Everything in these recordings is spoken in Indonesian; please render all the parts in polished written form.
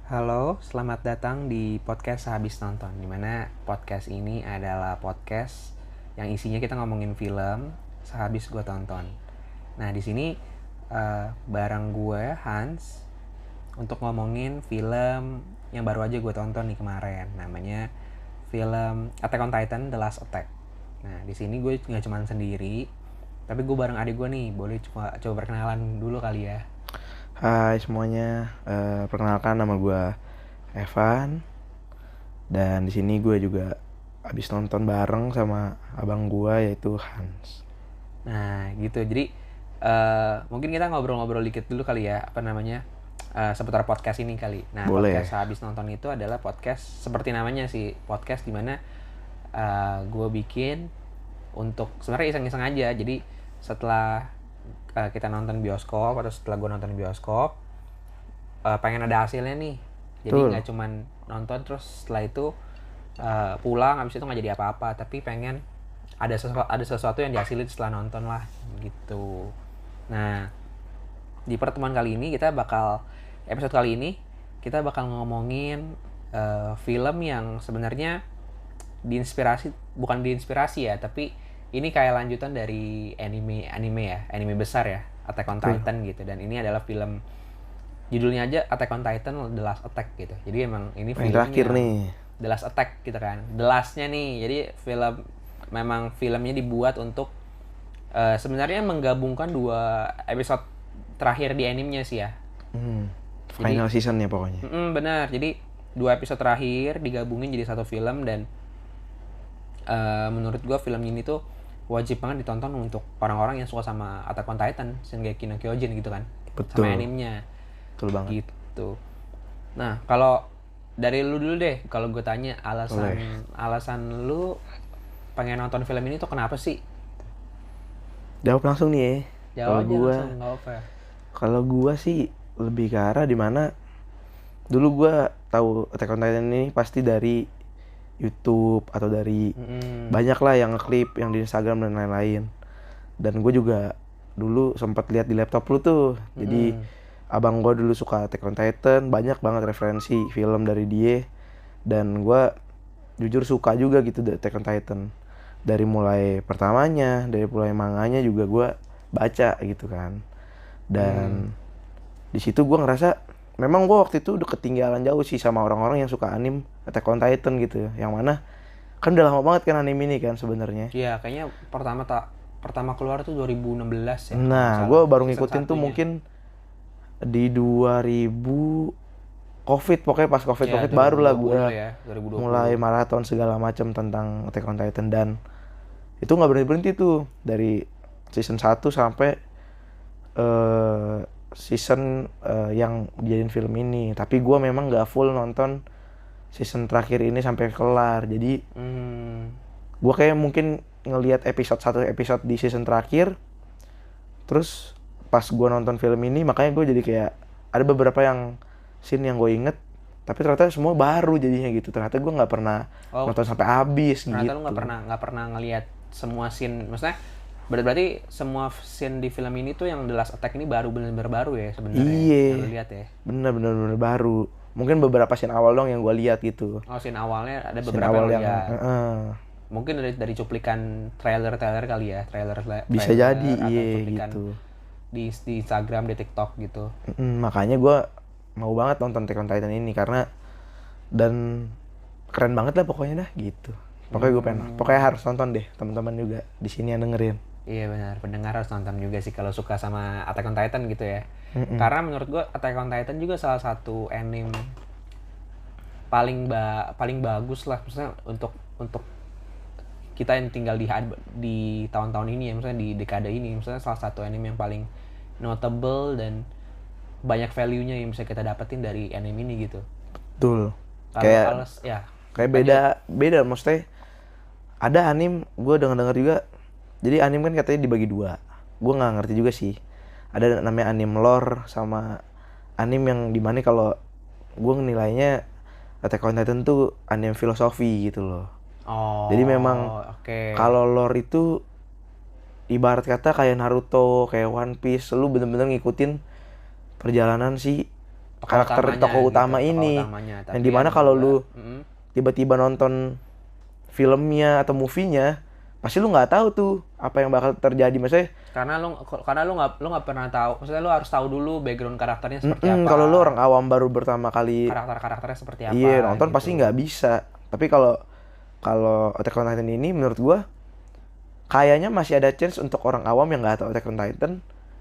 Halo, selamat datang di podcast Sehabis Nonton. Dimana podcast ini adalah podcast yang isinya kita ngomongin film sehabis gue tonton. Nah, di sini bareng gue Hans untuk ngomongin film yang baru aja gue tonton nih kemarin. Namanya film Attack on Titan: The Last Attack. Nah, di sini gue nggak cuma sendiri, tapi gue bareng adik gue nih. Boleh coba perkenalan dulu kali ya. Hai semuanya, perkenalkan nama gue Evan. Dan di sini gue juga abis nonton bareng sama abang gue yaitu Hans. Nah, gitu. Jadi mungkin kita ngobrol-ngobrol dikit dulu kali ya, seputar podcast ini kali. Nah, Boleh. podcast habis nonton itu adalah podcast seperti namanya sih, podcast dimana gue bikin untuk sebenarnya iseng-iseng aja. Jadi setelah kita nonton bioskop atau setelah gue nonton bioskop, pengen ada hasilnya nih. Jadi Betul. nggak cuman nonton terus setelah itu pulang habis itu nggak jadi apa-apa, tapi pengen ada sesuatu yang dihasilin setelah nonton lah gitu. Nah, di pertemuan kali ini episode kali ini kita bakal ngomongin film yang sebenarnya bukan diinspirasi ya, tapi ini kayak lanjutan dari anime besar ya, Attack on Betul. Titan gitu. Dan ini adalah film, judulnya aja Attack on Titan The Last Attack gitu. Jadi emang ini Yang film terakhir yang nih. The Last Attack gitu kan. The Last-nya nih. Jadi filmnya dibuat untuk sebenarnya menggabungkan dua episode terakhir di animenya sih ya. Jadi Final season ya pokoknya. benar. Jadi dua episode terakhir digabungin jadi satu film. Dan menurut gue film ini tuh wajib banget ditonton untuk orang-orang yang suka sama Attack on Titan, Shingeki no Kyojin gitu kan. Sama Betul. animenya Betul banget. gitu. Nah, kalau dari lu dulu deh, kalau gue tanya Boleh. alasan lu pengen nonton film ini tuh kenapa sih? Jawab langsung nih ya. Jawab Kalau aja gue, langsung, nggak apa. kalau gue sih lebih ke arah dimana dulu gue tahu Attack on Titan ini pasti dari YouTube atau dari banyak lah yang ngeklip yang di Instagram dan lain-lain. Dan gue juga dulu sempat lihat di laptop lu tuh. Jadi abang gue dulu suka Attack on Titan, banyak banget referensi film dari dia. Dan gue jujur suka juga gitu Attack on Titan. Dari mulai pertamanya, dari mulai manganya juga gue baca gitu kan. Dan di situ gue ngerasa memang gue waktu itu udah ketinggalan jauh sih sama orang-orang yang suka anime Attack on Titan gitu. Yang mana kan udah lama banget kan anime ini kan sebenarnya. Iya, kayaknya pertama keluar tuh 2016 ya, kalau nggak Nah, gue salah. baru Season ngikutin tuh satunya. mungkin di 2000 Covid, pokoknya pas Covid Ya, baru lah 2020 gue ya, 2020. mulai maraton segala macam tentang Attack on Titan. Dan itu nggak berhenti tuh dari season 1 sampai eh, season yang dijadiin film ini. Tapi gue memang nggak full nonton season terakhir ini sampai kelar. Jadi gue kayak mungkin ngelihat satu episode di season terakhir, terus pas gue nonton film ini makanya gue jadi kayak ada beberapa yang scene yang gue inget, tapi ternyata semua baru jadinya gitu. Ternyata gue nggak pernah Oh, nonton sampai habis ternyata lu gitu. nggak pernah ngelihat semua scene. Maksudnya berarti semua scene di film ini tuh yang The Last Attack ini benar-benar baru ya sebenarnya yang lu Iya, lihat ya. bener baru. Mungkin beberapa scene awal dong yang gue lihat gitu. Oh, scene awalnya ada Scene beberapa yang awal lu yang lihat. Mungkin dari cuplikan trailer kali ya, bisa jadi atau iya cuplikan gitu. di Instagram, di TikTok gitu. Makanya gue mau banget nonton Attack on Titan ini karena dan keren banget lah pokoknya dah gitu. Pokoknya gue pengen, pokoknya harus nonton deh teman-teman juga di sini yang dengerin. Iya benar, pendengar harus nonton juga sih kalau suka sama Attack on Titan gitu ya. Karena menurut gua Attack on Titan juga salah satu anime paling bagus lah, maksudnya untuk kita yang tinggal di tahun-tahun ini ya, maksudnya di dekade ini, maksudnya salah satu anime yang paling notable dan banyak value-nya yang bisa kita dapetin dari anime ini gitu. Betul. Kalau Kayak alas ya beda lanjut. beda maksudnya ada anime gue denger juga. Jadi anime kan katanya dibagi dua. Gue nggak ngerti juga sih. Ada namanya anime lore sama anime yang dimana kalau gue nilainya Attack on Titan tuh anime filosofi gitu loh. Jadi memang Oh, oke. kalau lore itu ibarat kata kayak Naruto, kayak One Piece, lu bener-bener ngikutin perjalanan si tokoh utama gitu, ini. Tokoh utamanya. Yang dimana kalau lu mm, tiba-tiba nonton filmnya atau movie-nya, pasti lu nggak tahu tuh apa yang bakal terjadi. Maksudnya karena lu nggak pernah tahu, maksudnya lu harus tahu dulu background karakternya seperti apa, kalau lu orang awam baru pertama kali karakternya seperti apa, iya nonton gitu. pasti nggak bisa. Tapi kalau Attack on Titan ini menurut gua kayaknya masih ada chance untuk orang awam yang nggak tahu Attack on Titan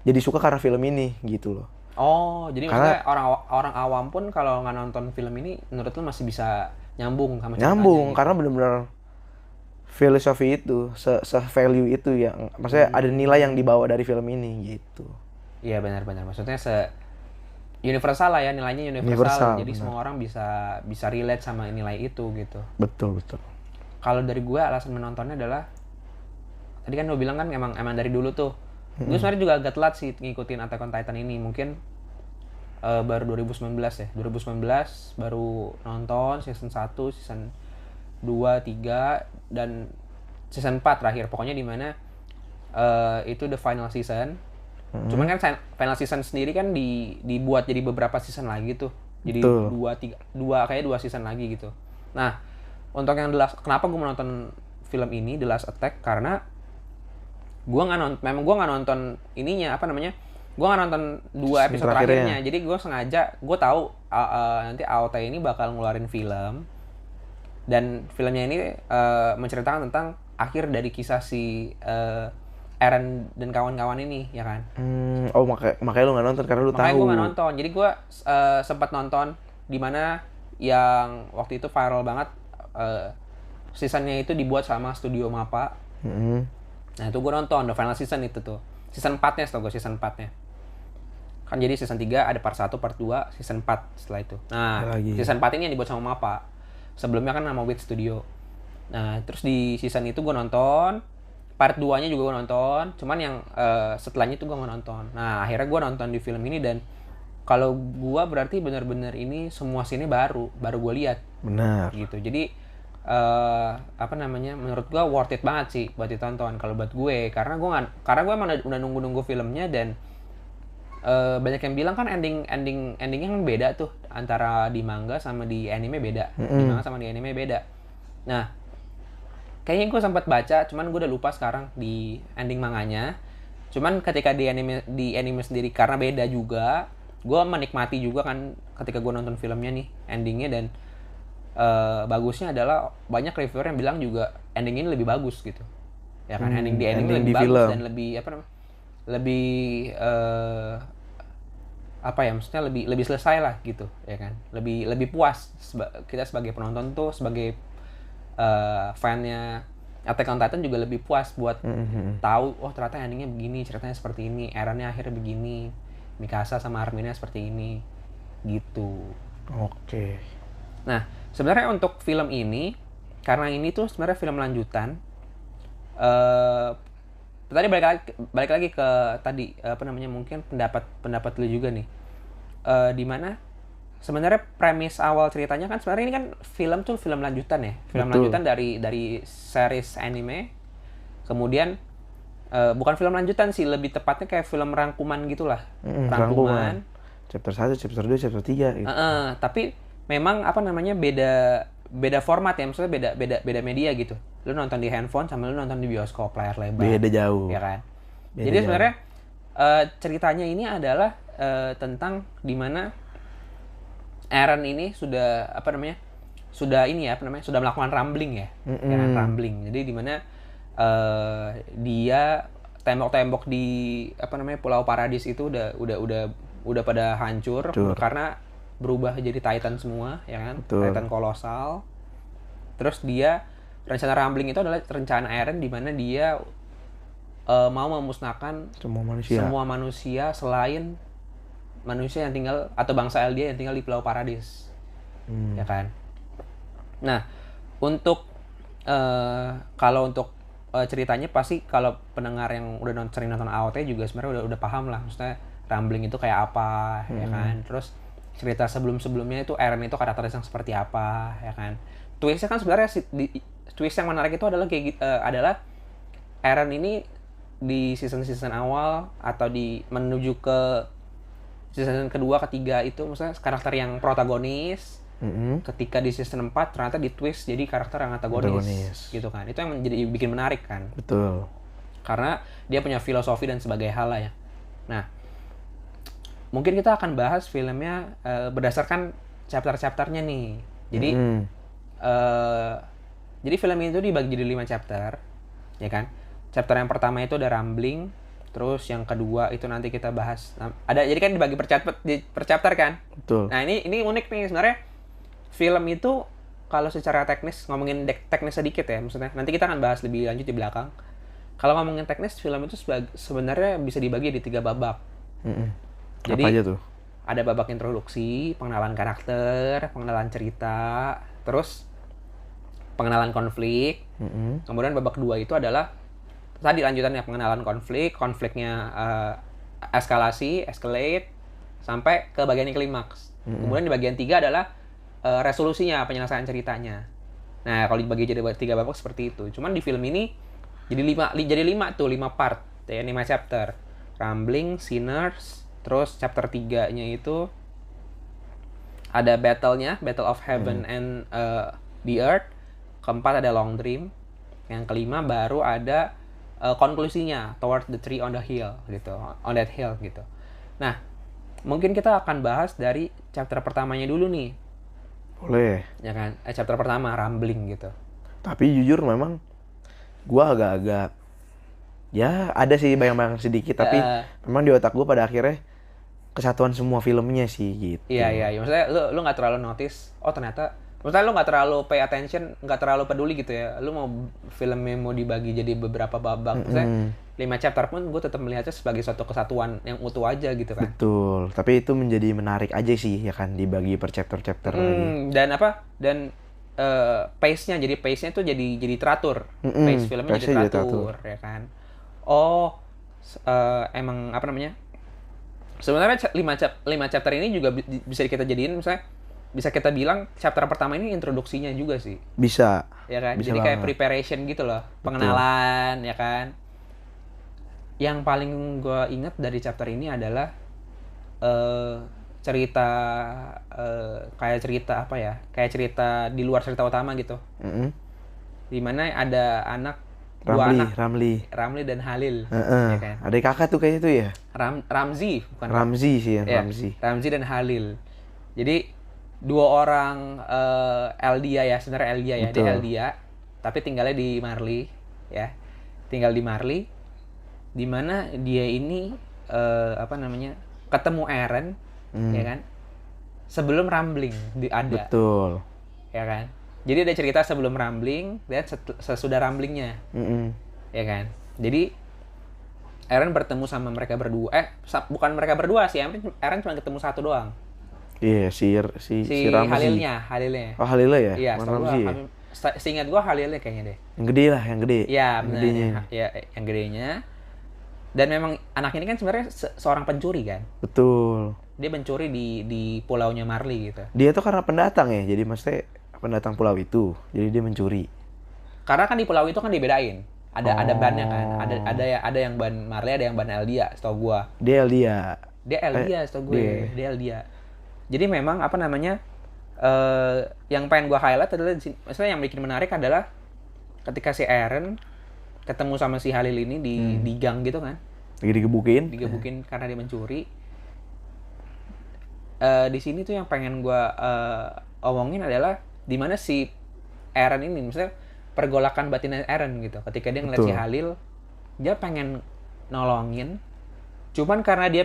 jadi suka karena film ini gitu loh. Oh, jadi Karena maksudnya orang awam pun kalau nggak nonton film ini menurut lu masih bisa nyambung sama ceritanya nyambung gitu. karena benar-benar filosofi itu, value itu yang maksudnya ada nilai yang dibawa dari film ini gitu. Iya benar-benar, maksudnya universal lah ya, nilainya universal. Universal, Jadi benar. semua orang bisa relate sama nilai itu gitu. Betul. Kalau dari gue alasan menontonnya adalah tadi kan lo bilang kan emang dari dulu tuh. Gue sebenarnya juga agak telat sih ngikutin Attack on Titan ini. Mungkin baru 2019 ya. 2019 baru nonton season 1, season 2, 3 dan season 4 terakhir. Pokoknya di mana itu the final season. Cuman kan final season sendiri kan dibuat jadi beberapa season lagi tuh. Jadi dua season lagi gitu. Nah, untuk yang kenapa gue menonton film ini The Last Attack karena gue nggak nonton ininya gue nggak nonton 2 episode terakhirnya. Jadi gue sengaja, gue tahu nanti AOT ini bakal ngeluarin film dan filmnya ini menceritakan tentang akhir dari kisah si Eren dan kawan-kawan ini ya kan. Makanya lu nggak nonton karena lu tahu. Makanya gue nggak nonton. Jadi gue sempat nonton di mana yang waktu itu viral banget. Seasonnya itu dibuat sama studio MAPPA. Nah itu gue nonton the final season itu tuh. Season 4-nya setahu gue, season 4-nya. Kan jadi season 3 ada part 1, part 2, season 4 setelah itu. Nah season 4 ini yang dibuat sama MAPPA. Sebelumnya kan nama Wit Studio. Nah terus di season itu gue nonton. Part 2-nya juga gue nonton. Cuman yang setelahnya itu gue nggak nonton. Nah akhirnya gue nonton di film ini dan kalau gue berarti benar-benar ini semua scene baru gue lihat. Benar. Gitu. Jadi menurut gue worth it banget sih buat ditonton kalau buat gue karena gue emang udah nunggu filmnya dan banyak yang bilang kan endingnya kan beda tuh antara di manga sama di anime beda. Di manga sama di anime beda. Nah kayaknya gue sempat baca cuman gue udah lupa sekarang di ending manganya. Cuman ketika di anime sendiri karena beda juga, gue menikmati juga kan ketika gue nonton filmnya nih endingnya dan bagusnya adalah banyak reviewer yang bilang juga ending ini lebih bagus gitu ya kan. Ending di anime lebih bagus film. Dan lebih maksudnya lebih selesai lah gitu ya kan, lebih puas kita sebagai penonton tuh sebagai fannya Attack on Titan juga lebih puas buat tahu ternyata endingnya begini, ceritanya seperti ini, Erennya akhirnya begini, Mikasa sama Arminnya seperti ini gitu. Oke. Nah, sebenarnya untuk film ini, karena ini tuh sebenarnya film lanjutan, tadi balik lagi ke tadi mungkin pendapat lu juga nih, di mana sebenarnya premis awal ceritanya kan sebenarnya ini kan film lanjutan ya, film lanjutan dari series anime, kemudian bukan film lanjutan sih, lebih tepatnya kayak film rangkuman gitulah, rangkuman. Chapter 1, chapter 2, chapter 3 gitu. Tapi memang beda format ya, maksudnya beda media gitu. Lu nonton di handphone sama lu nonton di bioskop layar lebar. Beda jauh. Ya kan? Jadi sebenarnya ceritanya ini adalah tentang dimana Eren ini sudah sudah melakukan rambling ya. Rambling. Jadi dimana dia tembok-tembok di Pulau Paradis itu udah pada hancur karena berubah jadi Titan semua ya kan. Betul. Titan kolosal. Terus dia rencana rambling itu adalah rencana Eren di mana dia mau memusnahkan semua manusia selain manusia yang tinggal atau bangsa Eldia yang tinggal di Pulau Paradis. Ya kan. Nah, untuk kalau untuk ceritanya pasti kalau pendengar yang udah sering nonton AOT juga sebenarnya udah paham lah, maksudnya rambling itu kayak apa ya kan. Terus cerita sebelumnya itu Eren itu karakteristik yang seperti apa ya kan. Twistnya kan sebenarnya twist yang menarik itu adalah adalah Eren ini di season awal atau menuju ke season kedua, ketiga itu misalnya karakter yang protagonis. Ketika di season 4 ternyata di twist jadi karakter yang antagonis. Gitu kan. Itu yang jadi bikin menarik kan. Betul. Karena dia punya filosofi dan sebagai hal lah ya. Nah, mungkin kita akan bahas filmnya berdasarkan chapter-chapternya nih. Jadi jadi film itu dibagi jadi 5 chapter, ya kan? Chapter yang pertama itu ada rambling, terus yang kedua itu nanti kita bahas. Ada jadi kan dibagi per chapter kan? Betul. Nah, ini unik nih sebenarnya. Film itu kalau secara teknis ngomongin teknis sedikit ya, maksudnya nanti kita akan bahas lebih lanjut di belakang. Kalau ngomongin teknis, film itu sebenarnya bisa dibagi di 3 babak. Jadi apa aja tuh? ada babak introduksi, pengenalan karakter, pengenalan cerita, terus pengenalan konflik. Kemudian babak 2 itu adalah tadi lanjutannya pengenalan konfliknya escalate sampai ke bagian klimaks. Kemudian di bagian 3 adalah resolusinya, penyelesaian ceritanya. Nah, kalau dibagi jadi 3 babak seperti itu. Cuman di film ini jadi 5 part, ya 5 chapter. Rambling, Sinners, terus chapter 3-nya itu ada battle-nya, Battle of Heaven and the Earth. Keempat ada Long Dream. Yang kelima baru ada konklusinya, Toward the Tree on the Hill gitu, on that hill gitu. Nah, mungkin kita akan bahas dari chapter pertamanya dulu nih. Boleh. Ya kan, chapter pertama rambling gitu. Tapi jujur memang gua agak-agak ya ada sih bayang-bayang sedikit, tapi memang di otak gua pada akhirnya kesatuan semua filmnya sih gitu. Iya. Maksudnya lu nggak terlalu notice, oh ternyata, maksudnya lu nggak terlalu pay attention, nggak terlalu peduli gitu ya. Lu mau filmnya mau dibagi jadi beberapa babak, maksudnya 5 chapter pun gue tetap melihatnya sebagai suatu kesatuan yang utuh aja gitu kan. Betul, tapi itu menjadi menarik aja sih ya kan, dibagi per chapter-chapter lagi. Dan pace-nya tuh jadi teratur. Pace filmnya jadi teratur ya kan. Emang apa namanya? Sebenarnya 5 chapter ini juga bisa kita jadiin misalnya, bisa kita bilang chapter pertama ini introduksinya juga sih. Bisa. Ya kan? Bisa jadi banget. kayak preparation gitu loh, pengenalan. Betul. Ya kan? Yang paling gue ingat dari chapter ini adalah cerita kayak cerita di luar cerita utama gitu. Dimana ada Ramli dan Halil. Ya kan? Ada kakak tuh kayaknya tuh ya. Ramzi bukan? Ramzi sih ya, ya, Ramzi dan Halil. Jadi 2 orang Eldia ya, sebenarnya Eldia ya. Betul. Dia Eldia, tapi tinggalnya di Marley ya. Tinggal di Marley, di mana dia ini ketemu Eren ya kan, sebelum rambling ada. Betul. Ya kan, jadi ada cerita sebelum rambling dan sesudah ramblingnya. Ya kan, jadi Eren bertemu sama mereka berdua, bukan mereka berdua sih, Eren cuma ketemu satu doang. Iya, si Ramzi. Halilnya. Oh, Halilnya ya? Iya, seingat gua Halilnya kayaknya deh. Yang gede lah, yang gede. Iya, benar. Ya, yang gedenya. Dan memang anak ini kan sebenarnya seorang pencuri kan. Betul. Dia mencuri di pulaunya Marley gitu. Dia tuh karena pendatang ya, jadi maksudnya pendatang pulau itu, jadi dia mencuri. Karena kan di pulau itu kan dibedain. Ada bannya kan. Ada yang ban Marley, ada yang ban Eldia, setahu gua. Dia Eldia, setahu gue. Dia Eldia. Jadi memang apa namanya? Yang pengen gua highlight adalah maksudnya yang bikin menarik adalah ketika si Eren ketemu sama si Halil ini di gang gitu kan. Lagi digebukin karena dia mencuri. Di sini tuh yang pengen gua omongin adalah di mana si Eren ini, misalnya pergolakan batin Eren gitu. Ketika dia ngeliat si Halil, dia pengen nolongin. Cuman karena dia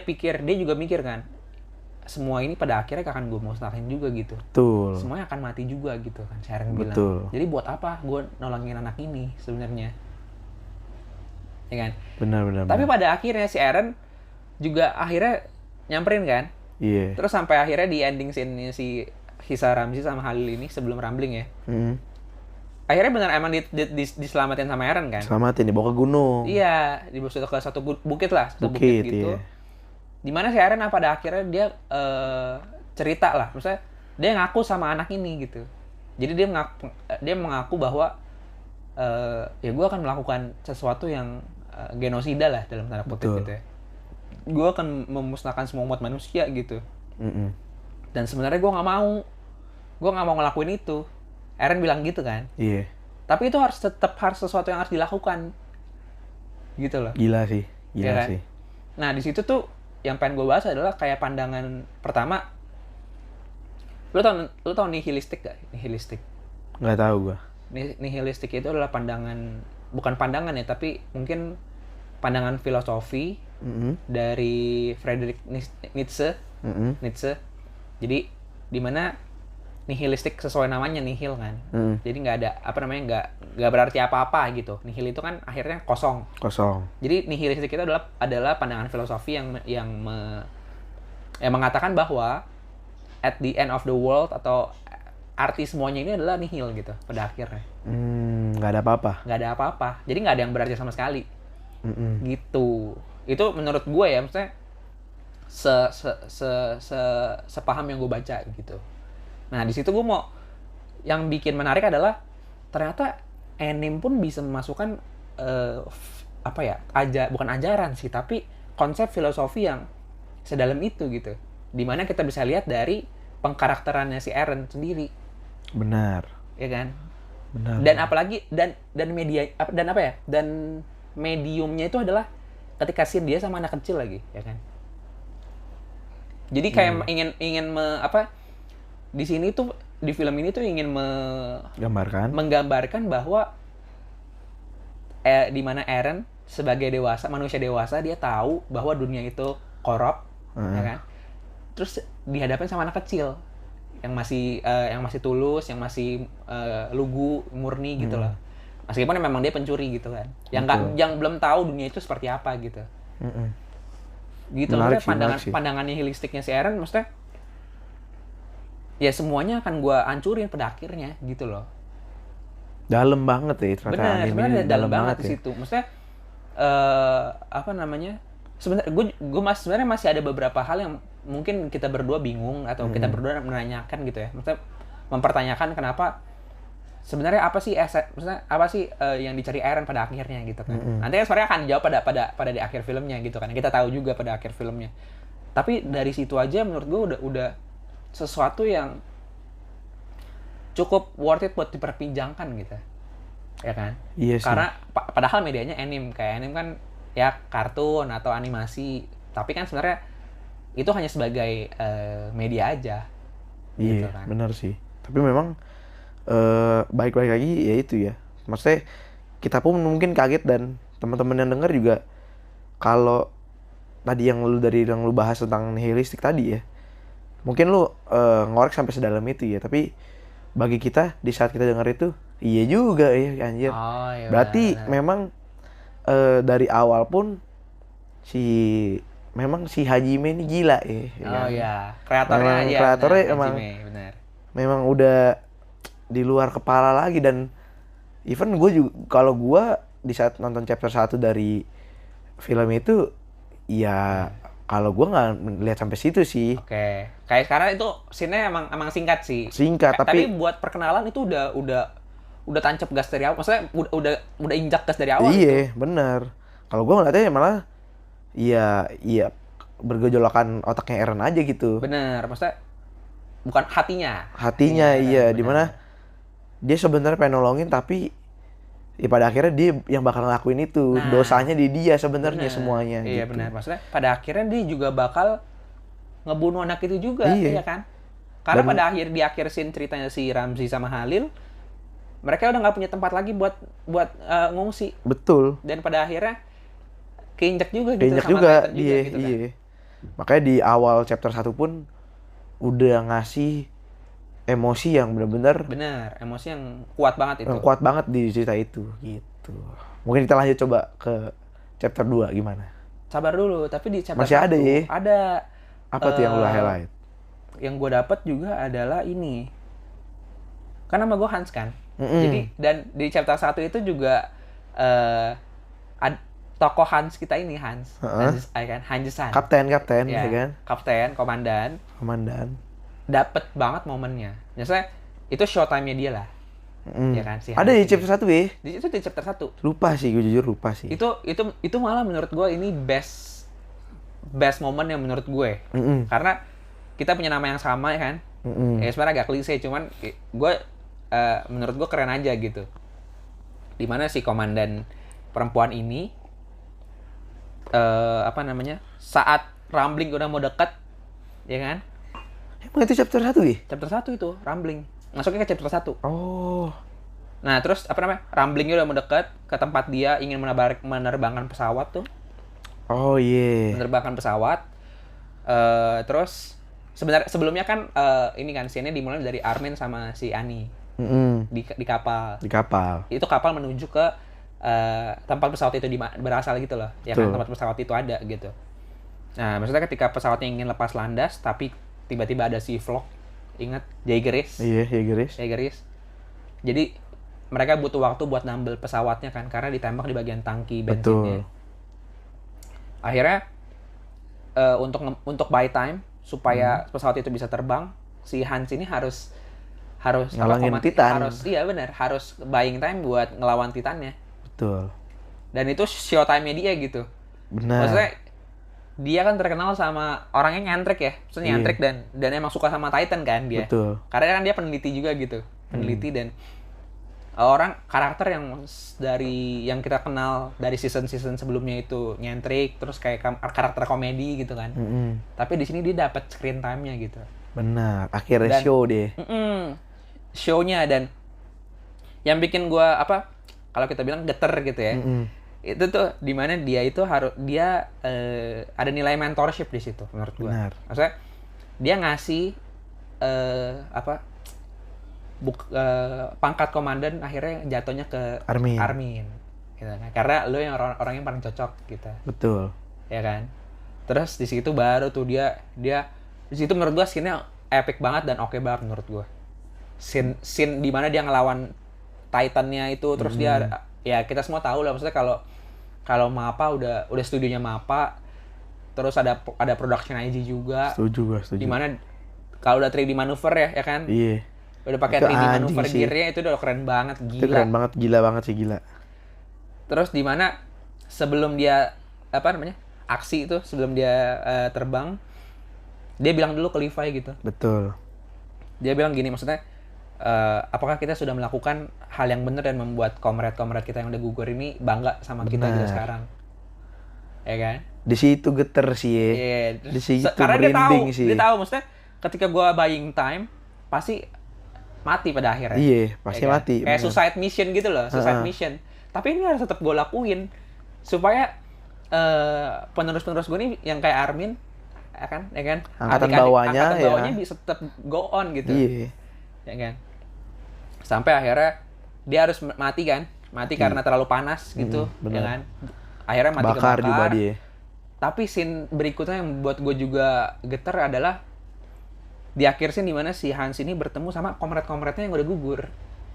juga mikir kan, semua ini pada akhirnya akan gue musnahin juga gitu. Betul. Semuanya akan mati juga gitu kan, si Eren bilang. Betul. Jadi buat apa gue nolongin anak ini sebenarnya? Ya kan? Benar. Tapi pada akhirnya si Eren juga akhirnya nyamperin kan? Iya. Terus sampai akhirnya di ending scene-nya si Hisa Ramzi sama Halil ini sebelum rambling ya. Akhirnya benar emang diselamatin sama Eren kan? Selamatin, dibawa ke gunung. Iya, dibawa ke satu bukit lah, bukit gitu. Iya. Dimana si Eren pada akhirnya dia cerita lah, maksudnya dia ngaku sama anak ini gitu. Jadi dia mengaku bahwa ya gue akan melakukan sesuatu yang genosida lah dalam tanda kutip gitu ya. gue akan memusnahkan semua umat manusia gitu. Mm-mm. Dan sebenarnya gue nggak mau ngelakuin itu. Eren bilang gitu kan. Iya. Tapi itu harus sesuatu yang harus dilakukan gitu loh. Gila sih. Iya kan? Sih. Nah di situ tuh yang pengen gue bahas adalah kayak pandangan pertama. Lu tau nihilistik gak? Nihilistik. Nggak tahu gua. Nihilistik itu adalah bukan pandangan ya, tapi mungkin pandangan filosofi dari Friedrich Nietzsche. Nietzsche. Jadi dimana nihilistik sesuai namanya nihil kan. Jadi nggak ada nggak berarti apa-apa gitu. Nihil itu kan akhirnya kosong. Jadi nihilistik itu adalah pandangan filosofi yang mengatakan bahwa at the end of the world atau arti semuanya ini adalah nihil gitu pada akhirnya. Nggak ada apa-apa. Nggak ada apa-apa. Jadi nggak ada yang berarti sama sekali. Gitu. Itu menurut gue ya, maksudnya sepaham yang gue baca gitu. Nah di situ gue mau, yang bikin menarik adalah ternyata anime pun bisa memasukkan bukan ajaran sih, tapi konsep filosofi yang sedalam itu gitu. Dimana kita bisa lihat dari pengkarakterannya si Eren sendiri. Benar. Ya kan? Benar. Dan apalagi dan mediumnya itu adalah ketika scene dia sama anak kecil lagi, ya kan? Jadi kayak ingin di sini tuh, di film ini tuh ingin menggambarkan bahwa di mana Eren sebagai manusia dewasa, dia tahu bahwa dunia itu korup, ya kan? Terus dihadapin sama anak kecil yang masih tulus, yang masih lugu, murni gitu loh. Meskipun memang dia pencuri gitu kan. Yang belum tahu dunia itu seperti apa gitu. Gitu loh, pandangan nihilistiknya si Eren maksudnya ya semuanya akan gue hancurin pada akhirnya gitu loh. Dalam banget ya ternyata. Benar, sebenarnya dalam banget di situ. Maksudnya sebenarnya masih ada beberapa hal yang mungkin kita berdua bingung atau kita berdua menanyakan gitu ya. Maksudnya mempertanyakan kenapa sebenarnya apa sih yang dicari Eren pada akhirnya gitu kan. Nanti kan sebenarnya akan dijawab pada di akhir filmnya gitu kan. Kita tahu juga pada akhir filmnya. Tapi dari situ aja menurut gue udah sesuatu yang cukup worth it buat diperbincangkan gitu. Ya kan? Iya sih. Karena padahal medianya anime, kayak anime kan ya kartun atau animasi, tapi kan sebenarnya itu hanya sebagai media aja. Iya, gitu kan. benar sih. Tapi memang balik-balik lagi ya itu ya. Maksudnya kita pun mungkin kaget dan teman-teman yang dengar juga, kalau tadi yang lu bahas tentang nihilistik tadi ya. Mungkin lu ngorek sampai sedalam itu ya, tapi bagi kita di saat kita dengar itu, iya juga ya anjir. Oh, iya, berarti benar. memang dari awal pun si Hajime ini gila ya. Oh iya, kreatornya emang Hajime, benar. Memang udah di luar kepala lagi. Dan even gue juga, kalau gue di saat nonton chapter 1 dari film itu, ya kalau gue nggak lihat sampai situ sih. Oke. Kayak sekarang itu scene-nya emang singkat sih. Singkat, tapi buat perkenalan itu udah tancap gas dari awal. Maksudnya udah injak gas dari awal. Iya, benar. Kalau gue ngeliatnya malah iya bergejolakan otaknya Eren aja gitu. Bener, maksudnya bukan hatinya. Iya, dimana dia sebenarnya pengen nolongin, tapi ya pada akhirnya dia yang bakal ngelakuin itu. Nah, dosanya di dia sebenarnya semuanya. Iya gitu. benar, maksudnya pada akhirnya dia juga bakal ngebunuh anak itu juga, iya kan? Karena pada akhir scene ceritanya si Ramzi sama Halil, mereka udah nggak punya tempat lagi buat ngungsi. Betul. Dan pada akhirnya keinjak juga gitu keinjak sama juga, Titan juga gitu kan. Iya. Makanya di awal chapter 1 pun udah ngasih emosi yang benar-benar emosi yang kuat banget itu. Yang kuat banget di cerita itu gitu. Mungkin kita lanjut coba ke chapter 2 gimana? Sabar dulu, tapi di chapter masih 1 ada ya? Ada. Apa tuh yang lu highlight? Yang gue dapat juga adalah ini. Kan nama gue Hans kan. Jadi dan di chapter 1 itu juga tokoh Hans kita ini Hans. Hanjesan. Kapten ya kan? Kapten, komandan. Dapet banget momennya. Maksudnya itu showtime-nya dia lah. Ya kan si Ada di chapter 1 ya? Di chapter 1. Lupa sih, gue jujur lupa sih. Itu malah menurut gue ini best best moment yang menurut gue. Karena kita punya nama yang sama ya kan. Ya sebenarnya agak klise, cuman gue menurut gue keren aja gitu. Dimana si komandan perempuan ini saat Rambling udah mau deket, ya kan? Emang itu chapter 1 ya? Chapter 1 itu, Rambling. Masuknya ke chapter 1. Oh. Nah, terus Ramblingnya udah mau deket ke tempat dia ingin menerbangkan pesawat tuh. Oh iya. Menerbangkan pesawat. Terus sebenarnya sebelumnya kan ini kan scene-nya dimulai dari Armin sama si Annie. Di kapal. Di kapal. Itu kapal menuju ke tempat pesawat itu berasal gitu loh. Ya kan, tempat pesawat itu ada gitu. Nah, maksudnya ketika pesawatnya ingin lepas landas, tapi tiba-tiba ada si Vlog. Ingat? Jaegeris. Iya, Jaegeris. Jadi, mereka butuh waktu buat nambel pesawatnya kan, karena ditembak di bagian tangki bensinnya. Betul. Akhirnya, untuk buy time, supaya pesawat itu bisa terbang, si Hans ini harus ngalangin Titan. Harus buying time buat ngelawan Titannya. Betul. Dan itu show time-nya dia gitu. Benar. Maksudnya dia kan terkenal sama orangnya nyantrik ya. Maksudnya nyantrik dan emang suka sama Titan kan dia. Betul. Karena kan dia peneliti juga gitu. Peneliti dan karakter yang kita kenal dari season-season sebelumnya itu nyantrik, terus kayak karakter komedi gitu kan. Tapi di sini dia dapat screen time-nya gitu. Benar. Akhirnya show deh. Show-nya dan yang bikin gua kalau kita bilang geter gitu ya. Itu tuh dimana dia ada nilai mentorship di situ menurut gue. Benar. Maksudnya dia ngasih pangkat komandan akhirnya jatuhnya ke Armin gitu. Nah, karena lo yang orang yang paling cocok gitu. Betul. Ya kan. Terus di situ baru tuh dia di situ menurut gue scene-nya epic banget dan oke banget menurut gue. Scene dimana dia ngelawan Titan-nya itu terus dia ya kita semua tahu lah maksudnya kalau MAPPA udah studionya MAPPA, terus ada production IG juga. Setuju. Dimana kalau udah 3D manuver ya kan? Iya. Udah pakai 3D manuver gear-nya itu udah keren banget, gila. Itu keren banget, gila banget sih, gila. Terus dimana sebelum dia aksi itu, sebelum dia terbang, dia bilang dulu ke Levi gitu. Betul. Dia bilang gini, maksudnya apakah kita sudah melakukan hal yang benar dan membuat komrade-komrade kita yang udah gugur ini bangga sama kita gitu sekarang, ya kan? Di situ geter sih ya. Yeah. Di situ merinding sih. Dia tahu maksudnya ketika gua buying time pasti mati pada akhirnya. Iya, pasti ya kan? mati. Kayak suicide mission gitu loh, mission. Tapi ini harus tetap gua lakuin supaya penerus-penerus gue nih yang kayak Armin, ya kan? Angkatan bawahnya bisa tetap go on gitu. Iya. Ya kan? Sampai akhirnya dia harus mati karena terlalu panas gitu, ya kan? Akhirnya mati bakar kebakar. Juga dia. Tapi scene berikutnya yang buat gue juga geter adalah di akhir scene dimana si Hans ini bertemu sama komrade-komradenya yang udah gugur.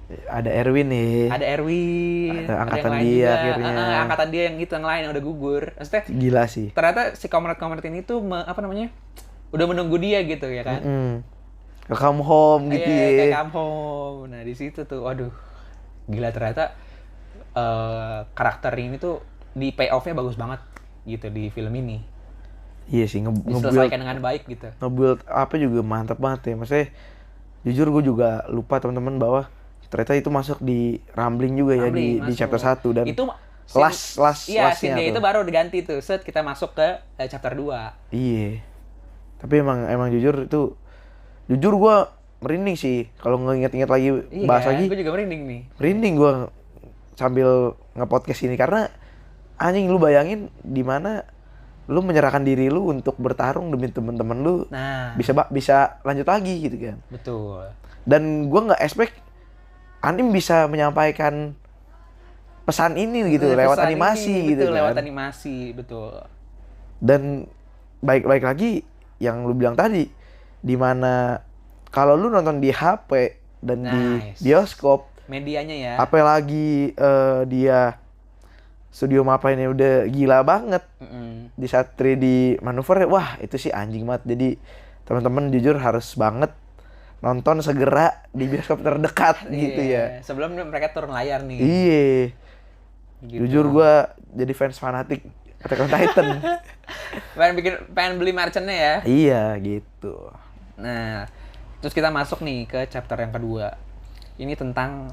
Ada Erwin nih. Ada Erwin. Ada angkatan yang dia juga. akhirnya. Angkatan dia yang lain yang udah gugur. Maksudnya gila sih. Ternyata si komrade-komrade ini tuh udah menunggu dia gitu ya kan. Ke come home gitu ya. Kayak come home. Nah di situ tuh, waduh, gila ternyata karakter ini tuh di payoff-nya bagus banget gitu di film ini. Iya sih, diselesaikan dengan baik gitu. Nge-build apa juga mantap banget ya. Maksudnya jujur gue juga lupa teman-teman bahwa ternyata itu masuk di Rambling juga ya di chapter 1 dan itu lastnya scene itu baru diganti tuh. Set kita masuk ke chapter 2. Iya. Tapi emang jujur gue merinding sih kalau nginget-inget lagi bahas lagi. Gue juga merinding nih. Merinding gue sambil nge-podcast ini karena anjing, lu bayangin di mana lu menyerahkan diri lu untuk bertarung demi teman-teman lu. Nah, bisa lanjut lagi gitu kan. Betul. Dan gue nggak expect anime bisa menyampaikan pesan ini gitu lewat animasi ini, gitu betul, kan. Lewat animasi, betul. Dan baik lagi yang lu bilang tadi, dimana kalau lu nonton di HP dan di bioskop, medianya ya. Apalagi dia studio MAPPA ini udah gila banget. Di saat 3D manuver, wah itu sih anjing banget. Jadi teman-teman jujur harus banget nonton segera di bioskop terdekat gitu ya. Sebelum mereka turun layar nih. Iya. Gitu. Jujur gue jadi fans fanatik Attack on Titan. pengen beli merchant-nya ya. Iya, gitu. Nah, terus kita masuk nih ke chapter yang kedua. Ini tentang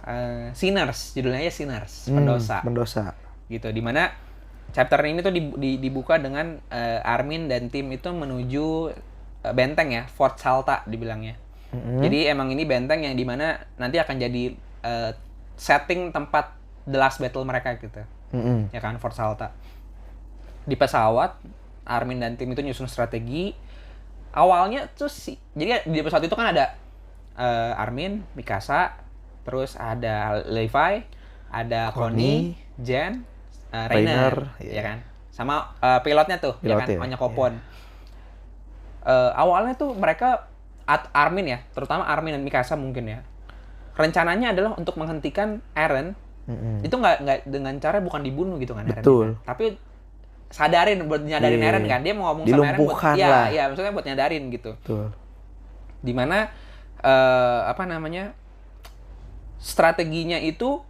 sinners, judulnya ya sinners, pendosa. Pendosa. Gitu, dimana chapter ini tuh dibuka dengan Armin dan tim itu menuju benteng ya, Fort Salta dibilangnya. Jadi emang ini benteng yang dimana nanti akan jadi setting tempat the last battle mereka gitu. Ya kan, Fort Salta. Di pesawat, Armin dan tim itu nyusun strategi. Awalnya tuh jadi di pesawat itu kan ada Armin, Mikasa, terus ada Levi, ada Connie, Jen, Rainer, ya kan, sama pilotnya tuh, ya kan, Anya Kopon. Awalnya tuh mereka Armin ya, terutama Armin dan Mikasa mungkin ya, rencananya adalah untuk menghentikan Eren. Itu nggak dengan cara bukan dibunuh gitu kan, betul. Eren, tapi sadarin buat nyadarin Eren kan, dia mau ngomong sama Eren buat, ya maksudnya buat nyadarin gitu. Betul. Dimana strateginya itu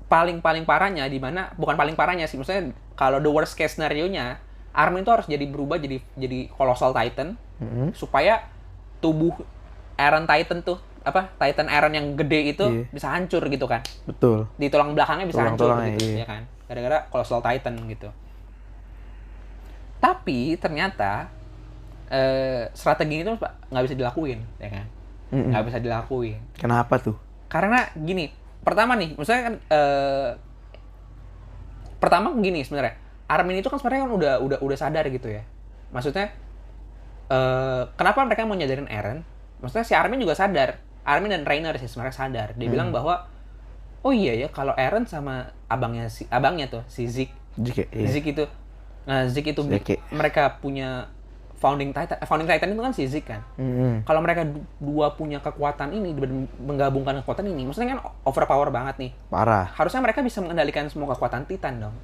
paling parahnya di mana, bukan paling parahnya sih, maksudnya kalau the worst case scenario-nya Armin itu harus berubah jadi Colossal Titan supaya tubuh Eren Titan tuh Titan Eren yang gede itu bisa hancur gitu kan. Betul. Di tulang belakangnya bisa hancur gitu ya kan. Gara-gara Colossal Titan gitu. Tapi ternyata strategi itu nggak bisa dilakuin ya kan. Nggak bisa dilakuin. Kenapa tuh? Karena gini, pertama nih, misalnya kan pertama gini sebenarnya, Armin itu kan sebenarnya kan udah sadar gitu ya. Maksudnya kenapa mereka mau nyadarin Eren? Maksudnya si Armin juga sadar. Armin dan Rainer sih sebenarnya sadar. Dia bilang bahwa oh iya ya, kalau Eren sama abangnya tuh si Zeke itu. Nah, Zeke itu mereka punya Founding Titan itu kan si Zeke kan. Kalau mereka dua punya kekuatan ini, menggabungkan kekuatan ini, maksudnya kan overpower banget nih. Parah. Harusnya mereka bisa mengendalikan semua kekuatan Titan dong.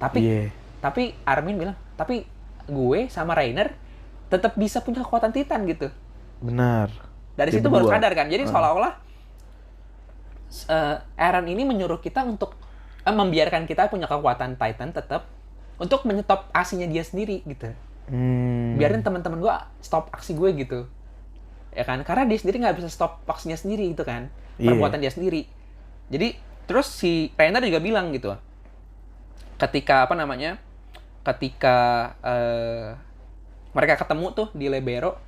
Tapi Armin bilang, tapi gue sama Rainer tetap bisa punya kekuatan Titan gitu. Benar. Dari situ baru sadar kan. Jadi seolah-olah Eren ini menyuruh kita untuk membiarkan kita punya kekuatan Titan tetap untuk menyetop aksinya dia sendiri gitu. Biarin teman-teman gue stop aksi gue gitu, ya kan, karena dia sendiri nggak bisa stop aksinya sendiri itu kan, perbuatan dia sendiri. Jadi terus si Rainer juga bilang gitu, ketika mereka ketemu tuh di Lebero,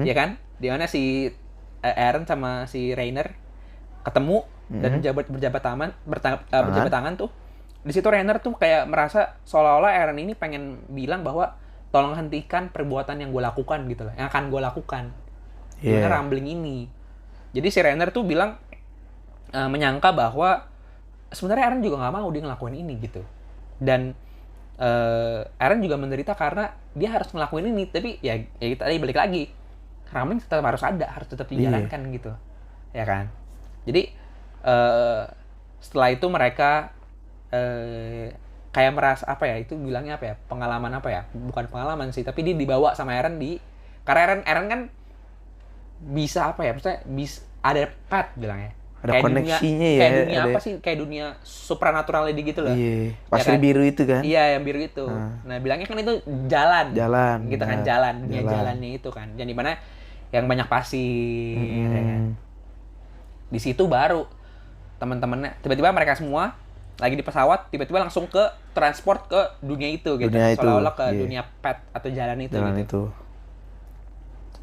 ya kan, di mana si Eren sama si Rainer ketemu dan berjabat tangan tuh. Di situ Rainer tuh kayak merasa seolah-olah Eren ini pengen bilang bahwa tolong hentikan perbuatan yang gue lakukan gitu lah, yang akan gue lakukan. Gimana rambling ini. Jadi si Rainer tuh bilang menyangka bahwa sebenarnya Eren juga nggak mau dia ngelakuin ini gitu. Dan Eren juga menderita karena dia harus ngelakuin ini, tapi ya kita tadi balik lagi, rambling tetap harus ada, harus tetap dijalankan gitu, ya kan. Jadi setelah itu mereka kayak merasa itu bilangnya pengalaman bukan pengalaman sih, tapi dia dibawa sama Eren karena Eren kan bisa maksudnya bisa ada pet bilangnya, ada kayak koneksinya dunia, kayak dunia kayak dunia supranatural gitu loh. Pasir biru itu kan. Iya, yang biru itu. Nah, bilangnya kan itu jalan gitu kan, dunia jalannya itu kan, yang dimana yang banyak pasir ya kan. Di situ baru teman-temannya tiba-tiba mereka semua lagi di pesawat, tiba-tiba langsung ke transport ke dunia itu gitu. Seolah-olah ke dunia pet atau jalan itu.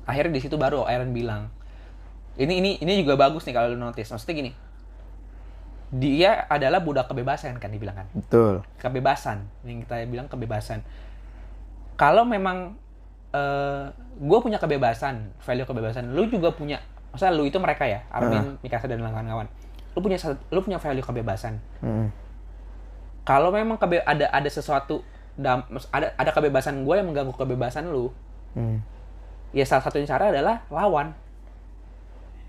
Akhirnya di situ baru Eren bilang, ini juga bagus nih kalau lu notice. Maksudnya gini, dia adalah budak kebebasan kan dibilang kan. Betul. Kebebasan, yang kita bilang kebebasan. Kalau memang gue punya kebebasan, value kebebasan, lu juga punya. Maksudnya lu itu mereka ya, Armin, Mikasa dan kawan-kawan. Lu punya value kebebasan. Kalau memang ada sesuatu ada kebebasan gue yang mengganggu kebebasan lu, ya salah satunya cara adalah lawan.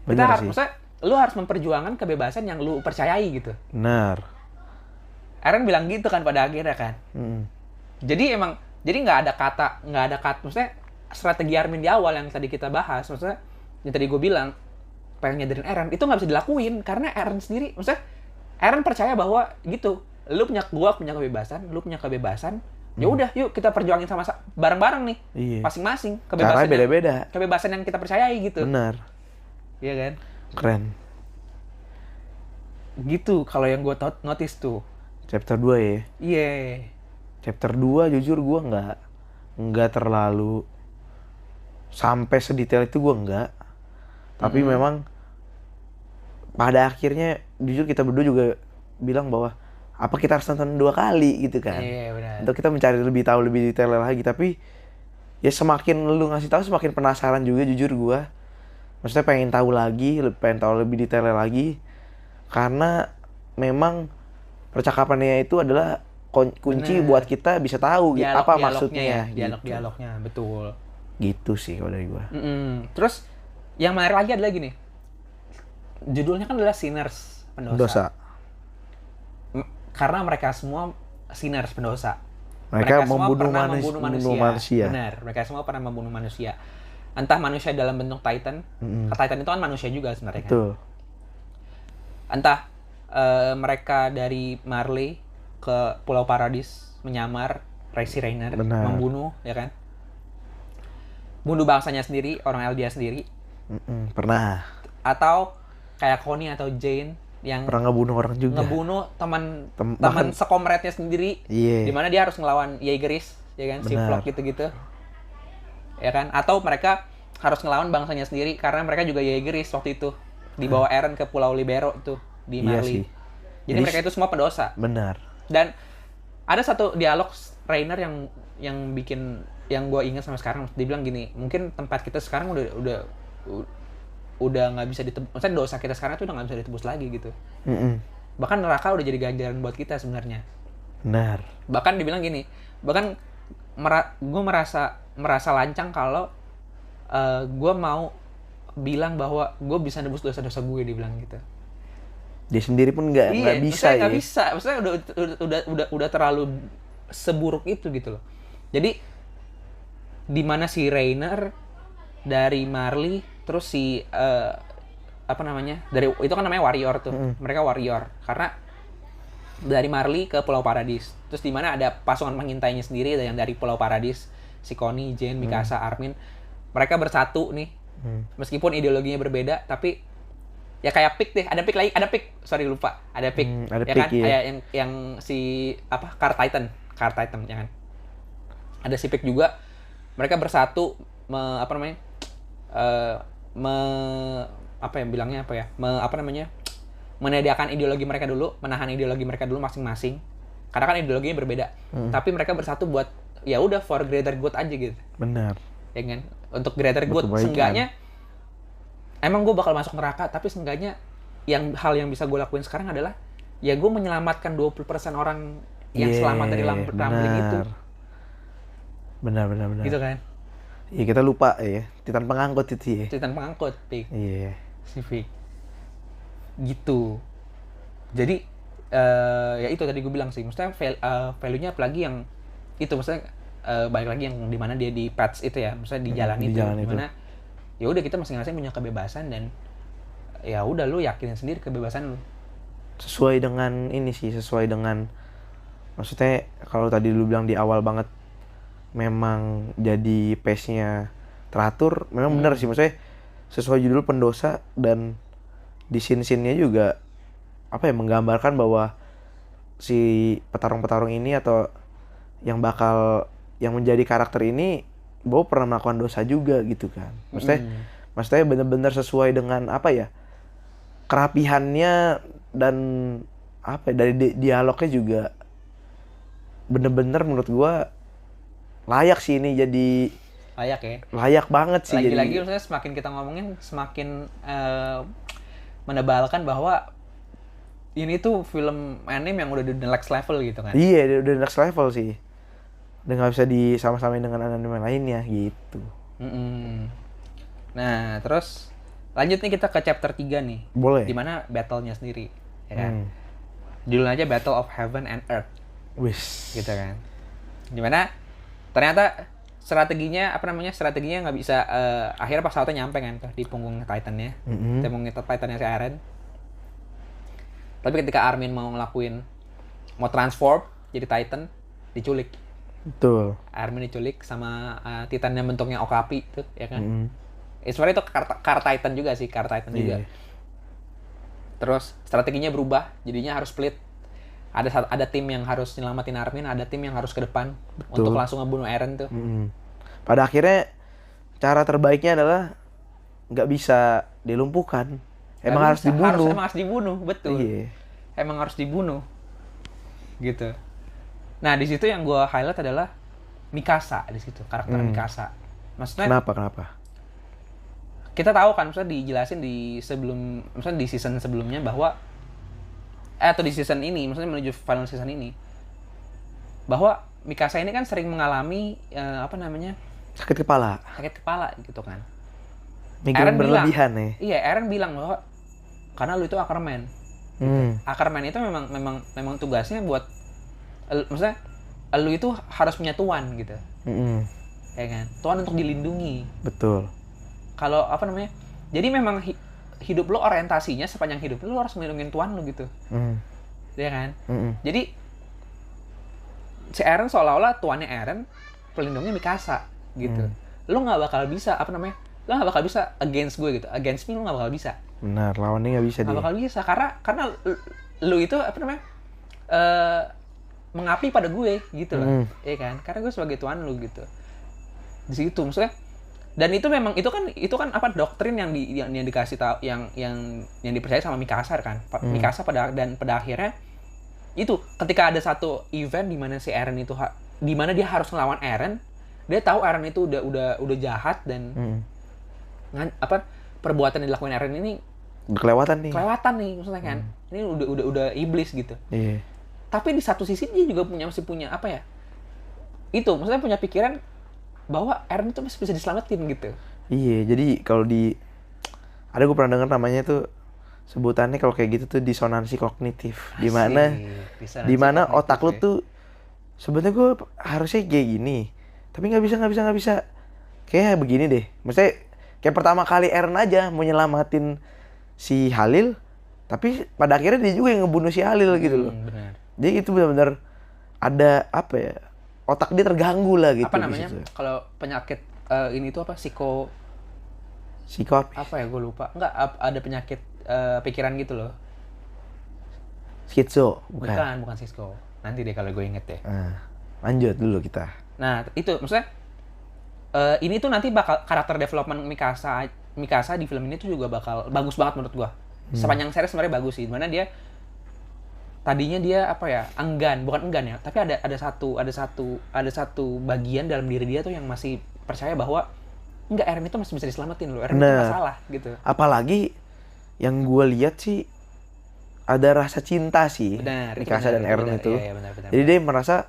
Maksudnya lu harus memperjuangkan kebebasan yang lu percayai gitu. Benar. Eren bilang gitu kan pada akhirnya kan. Jadi nggak ada kata maksudnya strategi Armin di awal yang tadi kita bahas, maksudnya yang tadi gue bilang pengen nyadarin Eren itu nggak bisa dilakuin karena Eren sendiri, maksudnya Eren percaya bahwa gitu lu punya kebebasan, lu punya kebebasan. Ya udah, yuk kita perjuangin sama bareng-bareng nih. Iya. Masing-masing Caranya beda-beda. Kebebasan yang kita percayai gitu. Benar. Iya kan? Keren. Gitu kalau yang gue notice tuh. Chapter 2 ya. Iya. Chapter 2 jujur gue nggak terlalu sampai sedetail itu, gue nggak. Tapi memang pada akhirnya jujur kita berdua juga bilang bahwa apa kita harus nonton 2 kali gitu kan. Iya, benar. Untuk kita mencari lebih detail lagi. Tapi ya semakin lu ngasih tahu semakin penasaran juga jujur gue. Maksudnya pengen tahu lebih detail lagi. Karena memang percakapannya itu adalah kunci buat kita bisa tahu apa maksudnya. Dialognya, betul. Gitu sih kalau dari gue. Terus yang menarik lagi adalah gini. Judulnya kan adalah Sinners, pendosa. Karena mereka semua sinners, pendosa. Mereka semua membunuh manusia. Benar, mereka semua pernah membunuh manusia. Entah manusia dalam bentuk Titan. Titan itu kan manusia juga sebenarnya kan. Betul. Entah mereka dari Marley ke Pulau Paradis menyamar Racy Rainer, membunuh, ya kan? Bunuh bangsanya sendiri, orang Eldia sendiri. Pernah. Atau kayak Connie atau Jane yang pernah ngebunuh orang juga. Ngebunuh teman sekomretnya sendiri. Iya. Dimana dia harus ngelawan Jaegerist, ya kan? Si Flock gitu-gitu. Ya kan? Atau mereka harus ngelawan bangsanya sendiri karena mereka juga Jaegerist waktu itu. Dibawa Eren ke Pulau Libero tuh di Marley. Iya. Jadi mereka itu semua pendosa. Benar. Dan ada satu dialog Rainer yang bikin yang gue ingat sampai sekarang. Dia bilang gini, mungkin tempat kita sekarang udah nggak bisa ditebus. Maksudnya dosa kita sekarang tuh udah nggak bisa ditebus lagi gitu. Bahkan neraka udah jadi ganjaran buat kita sebenarnya. Benar. Bahkan dibilang gini, gue merasa lancang kalau gue mau bilang bahwa gue bisa nebus dosa-dosa gue, dibilang gitu. Dia sendiri pun nggak bisa ya. Nggak bisa, maksudnya udah terlalu seburuk itu gitu loh. Jadi di mana si Rainer dari Marley, terus si dari itu kan namanya warrior tuh. Mereka warrior karena dari Marley ke Pulau Paradis. Terus di mana ada pasukan pengintainya sendiri yang dari Pulau Paradis, si Connie, Jane, Mikasa, Armin. Mereka bersatu nih. Meskipun ideologinya berbeda, tapi ya kayak Pik deh, ada Pik, sorry lupa, ada Pik, ada ya Pik, kan, iya. kayak yang si Car Titan, ya kan, ada si Pik juga, mereka bersatu, menyediakan ideologi mereka dulu, menahan ideologi mereka dulu masing-masing, karena kan ideologinya berbeda, tapi mereka bersatu buat ya udah for greater good aja gitu. Benar. Ya kan, untuk greater good, seenggaknya emang gue bakal masuk neraka, tapi seenggaknya hal yang bisa gue lakuin sekarang adalah ya gue menyelamatkan 20% orang yang selamat dari rambling itu. Benar. Gitu kan? Iya, kita lupa ya. Titan pengangkut itu ya. Titan pengangkut, Pik. Iya. Si Pik. Gitu. Jadi ya itu tadi gue bilang sih, maksudnya value-nya apalagi yang itu, maksudnya balik lagi yang dimana dia di patch itu ya, maksudnya di jalan itu, dimana ya udah kita masing-masing punya kebebasan dan ya udah lu yakinin sendiri kebebasan lu. Sesuai dengan maksudnya kalau tadi lu bilang di awal banget memang jadi pace-nya teratur, memang benar sih, maksudnya sesuai judul pendosa, dan di scene-scene-nya juga menggambarkan bahwa si petarung-petarung ini atau yang menjadi karakter ini bahwa pernah melakukan dosa juga gitu kan. Maksudnya benar-benar sesuai dengan kerapihannya, dan dari dialognya juga bener-bener menurut gua layak sih ini jadi layak banget sih. Lagi-lagi maksudnya semakin kita ngomongin semakin menebalkan bahwa ini tuh film anime yang udah di next level gitu kan. Iya, udah next level sih. Udah nggak bisa disama-samain dengan anime lainnya gitu. Nah, terus lanjut nih kita ke chapter 3 nih. Boleh. Dimana battle-nya sendiri, ya kan? Judulnya aja Battle of Heaven and Earth. Wis. Gitu kan. Dimana ternyata strateginya nggak bisa, akhirnya pas Sauta nyampe kan tuh di punggung Titan-nya. Di punggung Titan-nya si Eren. Tapi ketika Armin mau ngelakuin mau transform jadi Titan, diculik. Betul. Armin diculik sama Titan yang bentuknya okapi itu, ya kan? Sebenarnya itu Car Titan juga sih, Car Titan juga. Terus strateginya berubah, jadinya harus split. Ada tim yang harus nyelamatin Armin, ada tim yang harus ke depan. Betul. Untuk langsung ngebunuh Eren tuh. Pada akhirnya cara terbaiknya adalah nggak bisa dilumpuhkan. Emang harus dibunuh. Emang harus dibunuh, betul. Iya. Emang harus dibunuh. Gitu. Nah, di situ yang gue highlight adalah Mikasa di situ, karakter Mikasa. Maksudnya Kenapa? Kita tahu kan, misalnya dijelasin misalnya di season sebelumnya bahwa atau di season ini, maksudnya menuju final season ini, bahwa Mikasa ini kan sering mengalami sakit kepala gitu kan. Migrain berlebihan ya. Iya, Eren bilang bahwa karena lu itu Ackerman. Ackerman itu memang tugasnya buat maksudnya lu itu harus punya tuan gitu. Ya kan? Tuan untuk dilindungi. Betul. Kalau jadi memang hidup lo orientasinya sepanjang hidup lo harus melindungi tuan lo gitu. Ya kan? Jadi si Eren seolah-olah tuannya Eren, pelindungnya Mikasa gitu. Lo nggak bakal bisa lo nggak bakal bisa against gue gitu. Against me lo nggak bakal bisa. Benar, lawannya nggak bisa dia. Nggak bakal bisa karena lo itu mengabdi pada gue gitu loh. Iya kan? Karena gue sebagai tuan lo gitu. Di situ maksudnya. Dan itu memang itu kan doktrin yang dikasih tahu yang dipercaya sama Mikasa kan. Mikasa pada akhirnya itu ketika ada satu event di mana si Eren itu di mana dia harus ngelawan Eren, dia tahu Eren itu udah jahat dan perbuatan yang dilakukan Eren ini kelewatan nih maksudnya kan. Ini udah iblis gitu. Iya. Tapi di satu sisi dia juga masih punya itu maksudnya punya pikiran bahwa Eren itu masih bisa diselamatin gitu. Iya, jadi kalau ada gue pernah dengar namanya tuh sebutannya kalau kayak gitu tuh disonansi kognitif. Di mana otak lu tuh sebenarnya gue harusnya kayak gini, tapi nggak bisa. Kayak begini deh. Maksudnya kayak pertama kali Eren aja mau nyelamatin si Halil, tapi pada akhirnya dia juga yang ngebunuh si Halil gitu loh. Benar. Jadi itu benar-benar ada otak dia terganggu lah gitu. Apa namanya? Kalau penyakit ini tuh Psiko apa ya? Gue lupa. Enggak, ada penyakit pikiran gitu loh. Skitso, bukan Cisco. Nanti deh kalau gue inget deh. Lanjut dulu kita. Nah, itu maksudnya ini tuh nanti bakal karakter development Mikasa di film ini tuh juga bakal bagus banget menurut gue. Sepanjang series sebenarnya bagus sih. Dimana dia tadinya dia bukan enggan ya, tapi ada satu bagian dalam diri dia tuh yang masih percaya bahwa enggak, Eren itu masih bisa diselamatin loh. Eren itu nggak salah gitu. Apalagi yang gue lihat sih ada rasa cinta sih Mikasa dan Eren itu. Iya, benar. Jadi dia merasa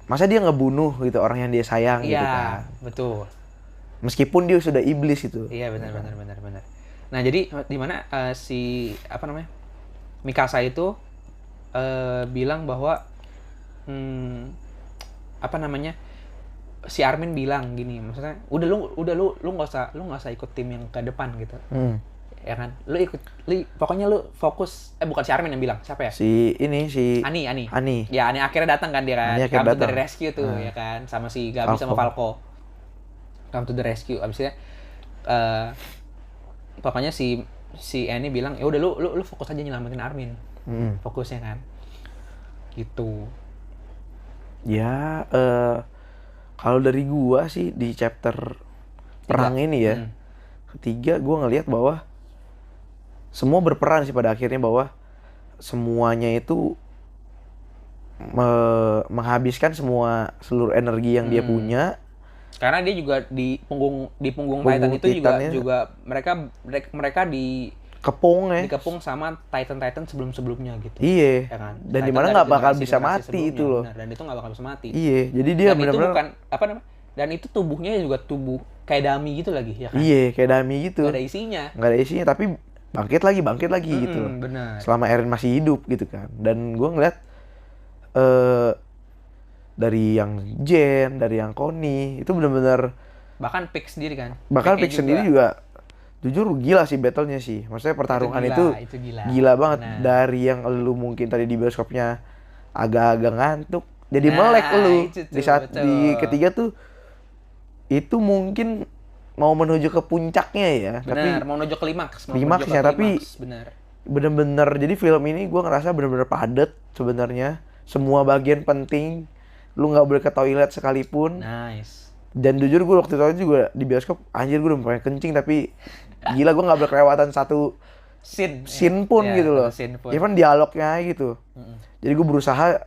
masa dia ngebunuh gitu orang yang dia sayang gitu kan. Iya, betul. Meskipun dia sudah iblis itu. Iya, benar. Nah, jadi di mana Mikasa itu bilang bahwa si Armin bilang gini, maksudnya udah lu nggak usah ikut tim yang ke depan gitu. Ya kan? Pokoknya lu fokus bukan si Armin yang bilang, siapa ya? Ani. Ya, Ani akhirnya datang kan dia kan. Come to the rescue tuh ya kan, sama si Gabi sama Falco. Come to the rescue. Abisnya pokoknya si Annie bilang, ya udah lu fokus aja nyelamatin Armin. Fokusnya kan. Gitu. Ya, kalau dari gua sih di chapter perang ini ya, ketiga gua ngelihat bahwa semua berperan sih pada akhirnya, bahwa semuanya itu menghabiskan seluruh energi yang dia punya. Karena dia juga di punggung Titan itu juga mereka dikepung sama Titan sebelumnya gitu. Iya. Ya kan? Dan dimana nggak bakal bisa mati itu loh. Benar, dan itu nggak bakal bisa mati. Iya. Jadi dia benar-benar dan itu tubuhnya juga tubuh kayak dummy gitu lagi ya kan. Iya, kayak dummy gitu. Nggak ada isinya, tapi bangkit lagi gitu loh. Benar. Selama Eren masih hidup gitu kan. Dan gue ngeliat dari yang Jen, dari yang Connie itu benar-benar bahkan Pix sendiri kan. Pix sendiri juga jujur gila sih battle-nya sih. Maksudnya pertarungan Itu itu gila. gila banget. Benar. Dari yang lu mungkin tadi di bioskopnya agak-agak ngantuk, jadi Nah, melek lu. itu tuh, Di saat betul. di ketiga tuh itu mungkin mau menuju ke puncaknya ya, Benar, tapi mau menuju klimaks, klimaksnya, tapi benar. bener-bener jadi film ini gue ngerasa bener-bener padet sebenarnya, semua bagian penting, lu nggak boleh ke toilet sekalipun. Nice. Dan jujur gue waktu itu juga di bioskop, anjir gue udah pengen kencing tapi gila gue nggak boleh kelewatan satu scene pun Ya, gitu loh, scene pun. even dialognya gitu. Jadi gue berusaha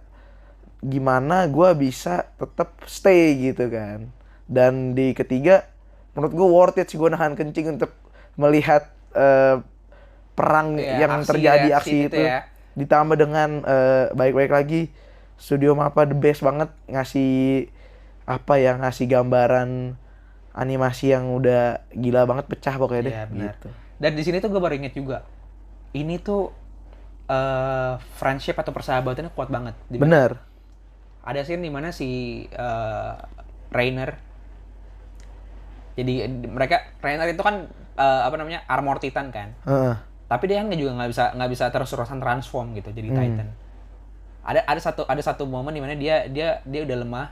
gimana gue bisa tetap stay gitu kan. Dan di ketiga menurut gue worth it sih gue nahan kencing untuk melihat perang Ya, yang aksi, terjadi reaksi aksi gitu itu ya. ditambah dengan baik-baik lagi Studio Mappa the best banget ngasih apa ya, ngasih gambaran animasi yang udah gila banget, pecah pokoknya deh Iya, benar. gitu. Dan di sini tuh gue baru inget juga, ini tuh friendship atau persahabatannya kuat banget. Dimana Bener. ada scene dimana si Rainer, jadi Rainer itu kan apa namanya, armor Titan kan, Heeh. tapi dia kan juga nggak bisa terus-terusan transform gitu jadi Titan. Ada satu momen dimana dia udah lemah,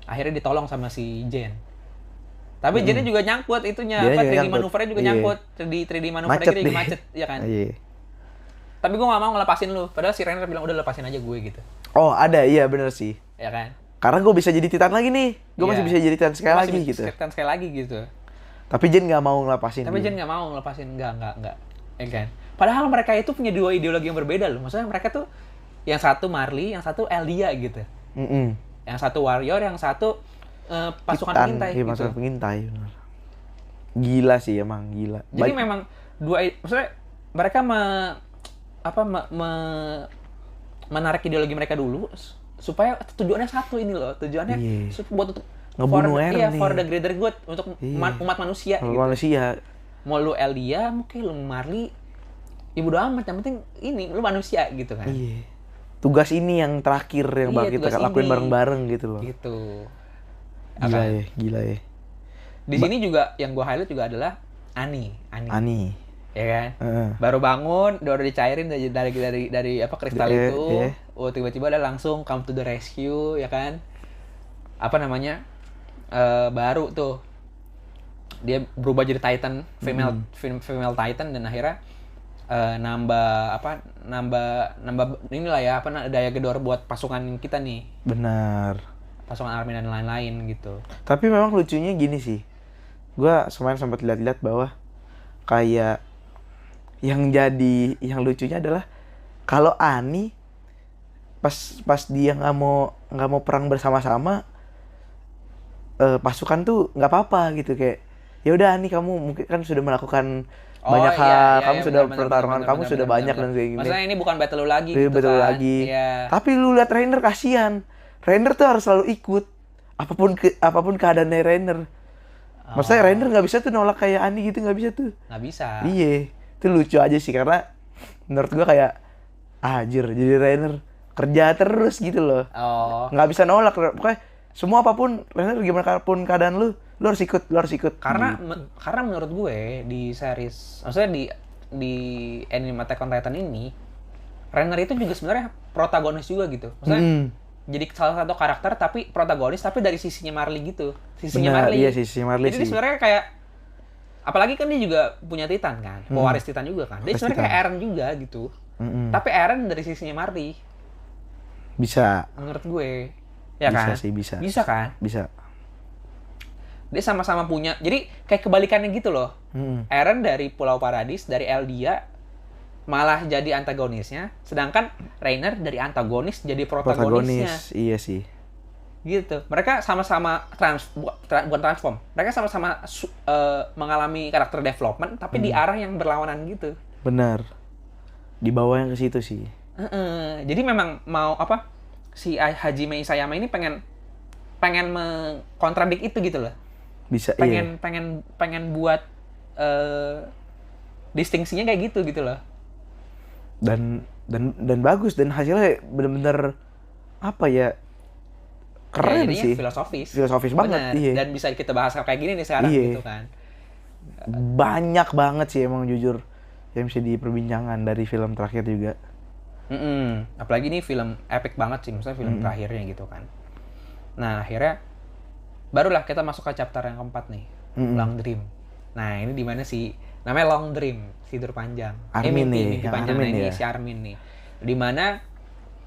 akhirnya ditolong sama si Jen. Tapi Jennya juga nyangkut itunya, Jennya apa juga 3D nyangkut. manuvernya juga Iya. nyangkut. 3D manuvernya Macet kita juga deh. macet, ya kan? Iya. Tapi gue gak mau ngelepasin lu, padahal si Rainer bilang udah lepasin aja gue gitu. Oh ada, iya bener sih. Ya kan? Karena gue bisa jadi Titan lagi nih, gue masih Iya. bisa jadi Titan sekali Masih lagi bisa gitu. Titan sekali lagi gitu. Tapi Jen nggak mau ngelepasin. Tapi dia. Jen gak mau ngelepasin, enggak. Ya kan? Padahal mereka itu punya dua ideologi yang berbeda loh. Maksudnya mereka tuh, yang satu Marley, yang satu Eldia gitu. Yang satu warrior, yang satu pasukan Titan, pengintai iya, gitu. pasukan pengintai bener. Gila sih emang, gila. Jadi memang maksudnya mereka menarik ideologi mereka dulu supaya tujuannya satu ini loh. Tujuannya Iya. buat untuk Ngebunuh Eren nih. for the greater good, untuk Iya. umat manusia Kalau gitu. manusia. Mau lu Eldia, mungkin lu Marley, ya bodo amat, yang penting ini lu manusia gitu kan. Iya. Tugas ini yang terakhir yang Iya, bakal kita tugas lakuin ini. bareng-bareng gitu loh. Gitu. Gila Apa? ya, gila ya. Di sini juga yang gua highlight juga adalah Ani. Ani. Ya kan? Heeh. Baru bangun, udah dicairin dari apa kristal Iya, itu. iya. Oh, tiba-tiba ada langsung come to the rescue, ya kan? Apa namanya? Baru tuh dia berubah jadi Titan, female Titan, dan akhirnya nambah inilah ya, daya gedor buat pasukan kita nih, Benar. pasukan army dan lain-lain gitu. Tapi memang lucunya gini sih. Gua semain sempat lihat-lihat bahwa kayak yang lucunya adalah kalau Ani pas dia nggak mau perang bersama-sama, pasukan tuh nggak apa-apa gitu, kayak ya udah Ani, kamu mungkin kan sudah melakukan banyak hal, kamu sudah pertarungan kamu sudah banyak dan kayak gini. Maksudnya ini bukan battle lu lagi Iya, gitu betul kan. lagi. Iya. Tapi lu lihat Rainer, kasihan. Rainer tuh harus selalu ikut apapun keadaannya Rainer. Maksudnya Rainer nggak bisa tuh nolak kayak Ani gitu, nggak bisa tuh. Nggak bisa. Iya, itu lucu aja sih karena menurut gua kayak anjir, jadi Rainer kerja terus gitu loh. Oh. Nggak bisa nolak, pokoknya semua apapun Rainer, gimana pun keadaan lu harus ikut, Karena Gitu. karena menurut gue di series, maksudnya di anime Attack on Titan ini, Rainer itu juga sebenarnya protagonis juga gitu. Maksudnya jadi salah satu karakter tapi protagonis, tapi dari sisinya Marley gitu. Sisinya Benar, Marley. iya, sisi Marley Jadi dia sih. sebenarnya kayak, apalagi kan dia juga punya Titan kan, pewaris Titan juga kan. Dia Pewaris sebenarnya kayak Titan. Eren juga gitu. Tapi Eren dari sisinya Marley, Bisa. menurut gue. Ya Bisa kan? sih, bisa. Bisa kan? Bisa. Dia sama-sama punya. Jadi kayak kebalikannya gitu loh. Eren dari Pulau Paradis, dari Eldia, malah jadi antagonisnya, sedangkan Rainer dari antagonis jadi protagonisnya. Iya sih. Gitu. Mereka sama-sama bukan transform. Mereka sama-sama mengalami karakter development, tapi di arah yang berlawanan gitu. Benar. Di bawah yang ke situ sih. Jadi memang mau apa? Si Hajime Isayama ini pengen mengkontradik itu gitu loh. Bisa, pengen buat distingsinya kayak gitu loh. Dan bagus, dan hasilnya bener-bener apa ya, keren jadinya sih. filosofis Filosofis banget. bener. Iya. Dan bisa kita bahas kayak gini nih sekarang Iya. gitu kan. Banyak banget sih emang jujur yang bisa diperbincangkan dari film terakhir juga. Apalagi ini film epic banget sih, maksudnya film terakhirnya gitu kan. Nah akhirnya barulah kita masuk ke chapter yang keempat nih, Long Dream. Nah ini di mana sih, namanya Long Dream, tidur panjang. Armin nih, mimpi yang panjang. Armin Nah, ini ya. si Armin nih, di mana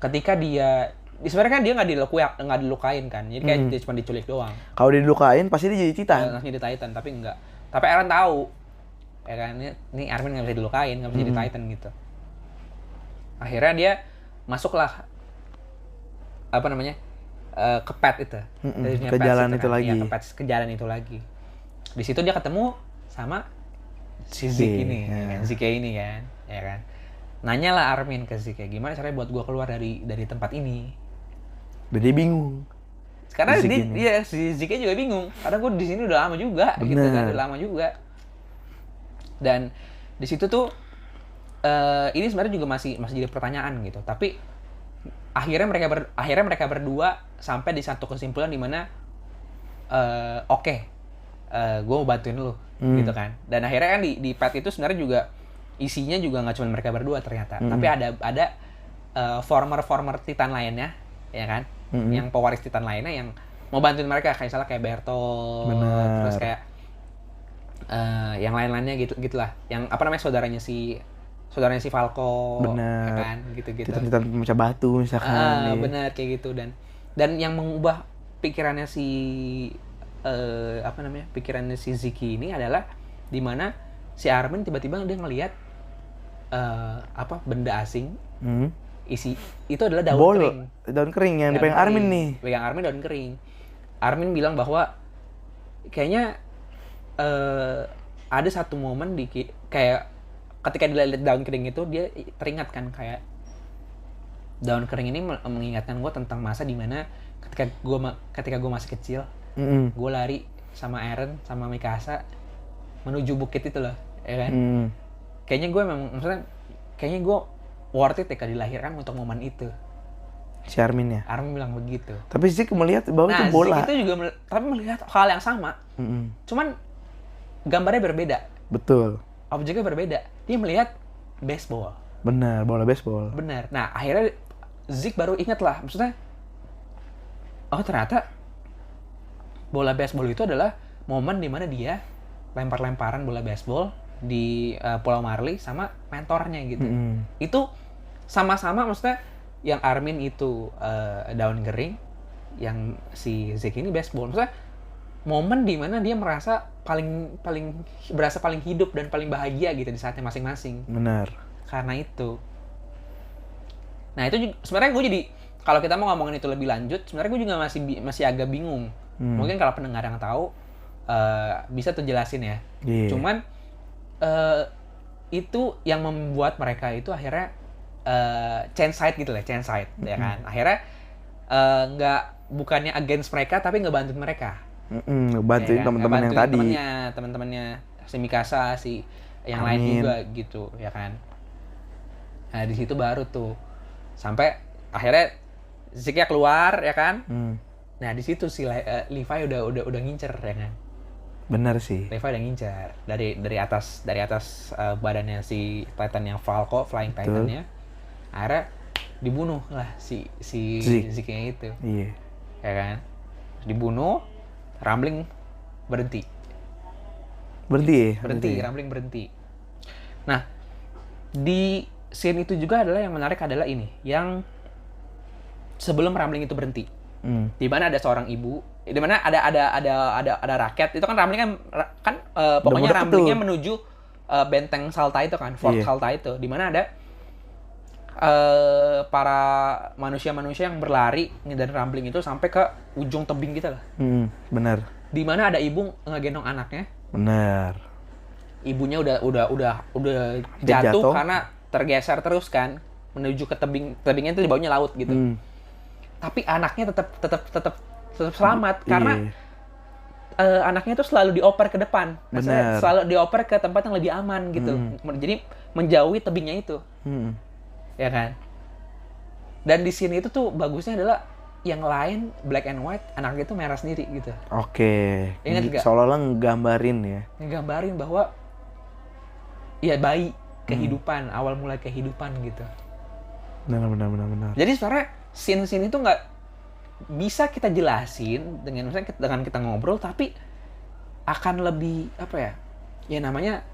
ketika dia sebenarnya kan dia nggak dilukain kan, jadi kayak dia cuma diculik doang. Kalau dilukain pasti dia jadi Titan. Langsung jadi Titan, tapi enggak. Tapi Eren tahu, ya kan, ini Armin nggak bisa dilukain, nggak bisa jadi Titan gitu. Akhirnya dia masuklah apa namanya ke pet itu, ke jalan itu lagi. Ya, ke jalan itu lagi. Di situ dia ketemu sama si Zeke ini, ya kan? Zeke ini kan, ya kan. Nanya lah Armin ke Zeke, gimana caranya buat gua keluar dari tempat ini? Dan dia bingung. Karena si Zeke juga bingung. Karena gua di sini udah lama juga, gitu kan, udah lama juga. Dan di situ tuh ini sebenarnya juga masih jadi pertanyaan gitu. Tapi akhirnya mereka berdua sampai di satu kesimpulan di mana gue mau bantuin lu gitu kan. Dan akhirnya kan di pet itu sebenarnya juga isinya juga nggak cuma mereka berdua ternyata, tapi ada former Titan lainnya, ya kan, yang pewaris Titan lainnya yang mau bantuin mereka, kayak misalnya kayak Bertolt, terus kayak yang lain-lainnya gitulah, yang apa namanya saudaranya si Falco, ya kan, gitu-gitu. Titan pemecah batu misalkan. Benar kayak gitu. Dan yang mengubah pikirannya pikirannya si Zeke ini adalah di mana si Armin tiba-tiba dia ngelihat benda asing isi itu adalah daun kering yang dipegang Armin nih. Pegang Armin daun kering. Armin bilang bahwa kayaknya ada satu momen kayak ketika dia lihat daun kering itu, dia teringat kan kayak daun kering ini mengingatkan gue tentang masa dimana ketika gue masih kecil, gue lari sama Eren sama Mikasa menuju bukit itu loh, ya kan? Kayaknya gue worth it ya kalau dilahirkan untuk momen itu. Si Armin ya? Armin bilang begitu. Tapi Zeke melihat bahwa itu bola. Zeke itu juga tapi melihat hal yang sama. Cuman gambarnya berbeda. Betul. Objeknya berbeda. Dia melihat baseball. Benar, bola baseball. Benar. Nah, akhirnya Zeke baru ingat lah. Maksudnya, oh ternyata bola baseball itu adalah momen di mana dia lempar-lemparan bola baseball di Pulau Marley sama mentornya gitu. Itu sama-sama, maksudnya yang Armin itu daun kering, yang si Zeke ini baseball. Maksudnya momen di mana dia merasa berasa paling hidup dan paling bahagia gitu di saatnya masing-masing. Benar. Karena itu. Nah itu juga, sebenarnya gue jadi kalau kita mau ngomongin itu lebih lanjut, sebenarnya gue juga masih agak bingung. Mungkin kalau pendengar yang tahu bisa tuh jelasin ya. Cuman itu yang membuat mereka itu akhirnya change side gitu lah, ya kan. Akhirnya bukannya against mereka tapi ngebantuin mereka. Ngebantuin teman-teman yang tadi. Teman-temannya si Mikasa, si yang lain juga gitu, ya kan. Nah di situ baru tuh sampai akhirnya Zeke keluar, ya kan. Nah di situ si Levi udah ngincer, ya kan. Benar sih. Levi udah ngincer dari atas badannya si Titan yang Falco, Flying Titan-nya. Akhirnya dibunuh lah si Zeke-nya itu. Iya. Ya kan. Dibunuh, Rumbling berhenti. Rumbling berhenti. Nah, di scene itu juga adalah yang menarik adalah ini, yang sebelum Rumbling itu berhenti. Di mana ada seorang ibu, di mana ada rakyat. Itu kan Rumbling kan pokoknya Rumblingnya menuju benteng Salta itu kan, Fort Salta itu, di mana ada para manusia-manusia yang berlari dan Rumbling itu sampai ke ujung tebing gitu lah. Benar. Di mana ada ibu ngegendong anaknya. Benar. Ibunya udah jatuh karena tergeser terus kan menuju ke tebingnya itu di bawahnya laut gitu. Tapi anaknya tetap selamat karena anaknya itu selalu dioper ke depan. Selalu dioper ke tempat yang lebih aman gitu. Jadi menjauhi tebingnya itu. Ya kan? Dan di sini itu tuh bagusnya adalah yang lain black and white, anaknya itu merah sendiri gitu. Oke. Ingat nggak? Seolah-olah ngegambarin ya. Ngegambarin bahwa ya bayi, kehidupan, awal mulai kehidupan gitu. Benar. Jadi sebenarnya scene-scene itu nggak bisa kita jelasin dengan misalnya dengan kita ngobrol, tapi akan lebih apa ya? Ya namanya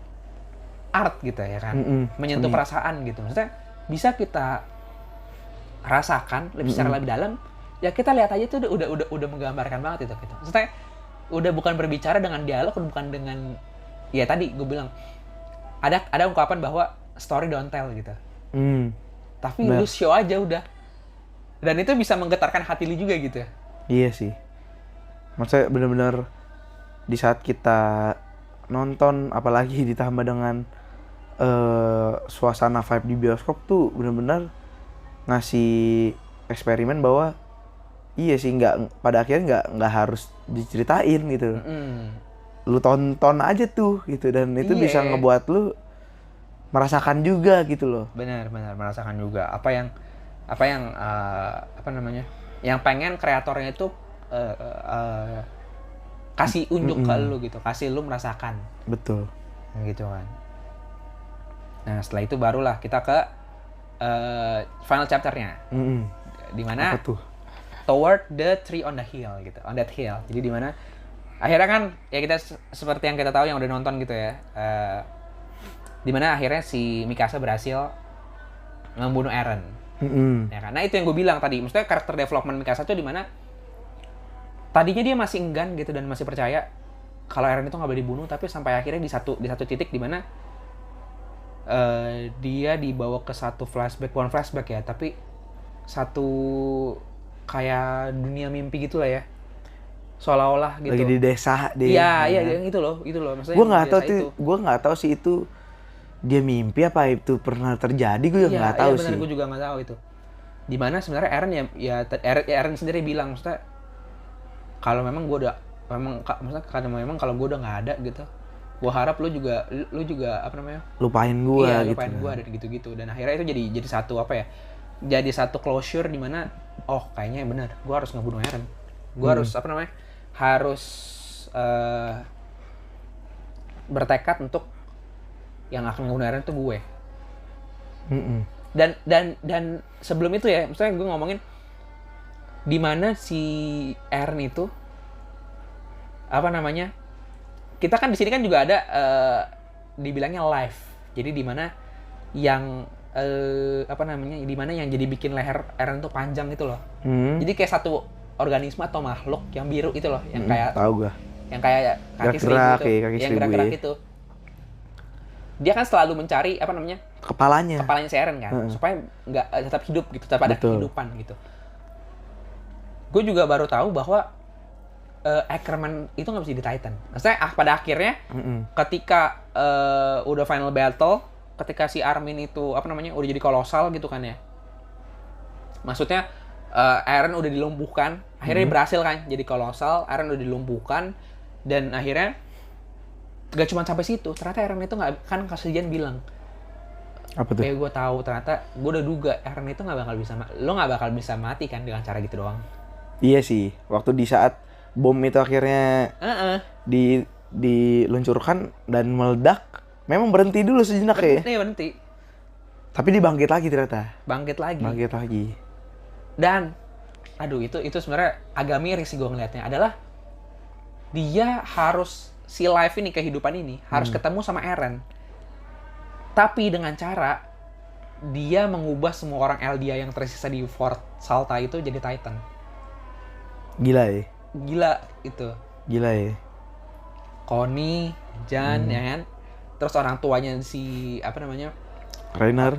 art gitu ya kan, menyentuh perasaan gitu. Maksudnya bisa kita rasakan lebih secara lebih dalam. Ya kita lihat aja tuh udah menggambarkan banget itu gitu. Maksudnya udah bukan berbicara dengan dialog, bukan dengan ya tadi gue bilang ada ungkapan bahwa story don't tell gitu. Tapi lu show aja udah. Dan itu bisa menggetarkan hati lu juga gitu. Iya sih. Maksudnya benar-benar di saat kita nonton, apalagi ditambah dengan suasana vibe di bioskop tuh benar-benar ngasih eksperimen bahwa iya sih, pada akhirnya nggak harus diceritain gitu. Lu tonton aja tuh gitu, dan itu bisa ngebuat lu merasakan juga gitu loh. Benar merasakan juga apa yang apa namanya, yang pengen kreatornya itu kasih unjuk ke lu gitu, kasih lu merasakan. Betul. Gitu kan. Nah setelah itu barulah kita ke final chapternya, dimana toward the tree on the hill gitu, on that hill. Jadi dimana akhirnya kan ya kita seperti yang kita tahu yang udah nonton gitu ya, dimana akhirnya si Mikasa berhasil membunuh Eren. Ya kan? Nah itu yang gue bilang tadi, maksudnya karakter development Mikasa tuh dimana tadinya dia masih enggan gitu dan masih percaya kalau Eren itu nggak boleh dibunuh, tapi sampai akhirnya di satu titik dimana dia dibawa ke satu flashback, bukan flashback ya, tapi satu kayak dunia mimpi gitulah ya, seolah-olah gitu. Lagi di desa deh. Iya, itu loh. Maksudnya gue nggak tahu sih itu dia mimpi apa itu pernah terjadi, gue juga nggak tahu sih. Gue juga nggak tahu itu. Dimana sebenarnya Eren Eren sendiri bilang, maksudnya kalau memang gue udah kalau gue udah nggak ada gitu, gue harap lu juga apa namanya, lupain gue gitu. Lupain gue dan gitu. Dan akhirnya itu jadi satu apa ya, jadi satu closure di mana oh kayaknya benar, gue harus ngebunuh Eren, gue harus apa namanya, harus bertekad untuk yang akan ngebunuh Eren tuh gue. Dan sebelum itu ya, misalnya gue ngomongin di mana si Eren itu apa namanya, kita kan di sini kan juga ada dibilangnya live. Jadi di mana yang apa namanya, di mana yang jadi bikin leher Eren tuh panjang itu loh. Jadi kayak satu organisme atau makhluk yang biru itu loh, yang kayak tahu gua. Yang kayak kaki seribu itu, yang gerak-gerak itu. Dia kan selalu mencari apa namanya? Kepalanya si Eren kan, supaya nggak tetap hidup gitu, tetap ada kehidupan gitu. Gue juga baru tahu bahwa Ackerman itu nggak bisa di Titan. Maksudnya pada akhirnya ketika udah final battle, ketika si Armin itu apa namanya udah jadi kolosal gitu kan ya. Maksudnya Eren udah dilumpuhkan, akhirnya berhasil kan jadi kolosal. Eren udah dilumpuhkan dan akhirnya gak cuma sampai situ. Ternyata Eren itu nggak, kan Kasian bilang apa tuh? Kayak gue tahu, ternyata gue udah duga Eren itu nggak bakal bisa mati kan dengan cara gitu doang. Iya sih, waktu di saat bom itu akhirnya diluncurkan dan meledak, memang berhenti dulu sejenak ya. Berhenti. Tapi dia bangkit lagi ternyata. Bangkit lagi. Dan, aduh itu sebenarnya agak miris sih gue ngeliatnya. Adalah dia harus si life ini, kehidupan ini harus ketemu sama Eren. Tapi dengan cara dia mengubah semua orang Eldia yang tersisa di Fort Salta itu jadi Titan. Gila ya. Connie, Jan, ya kan? Terus orang tuanya si apa namanya? Rainer,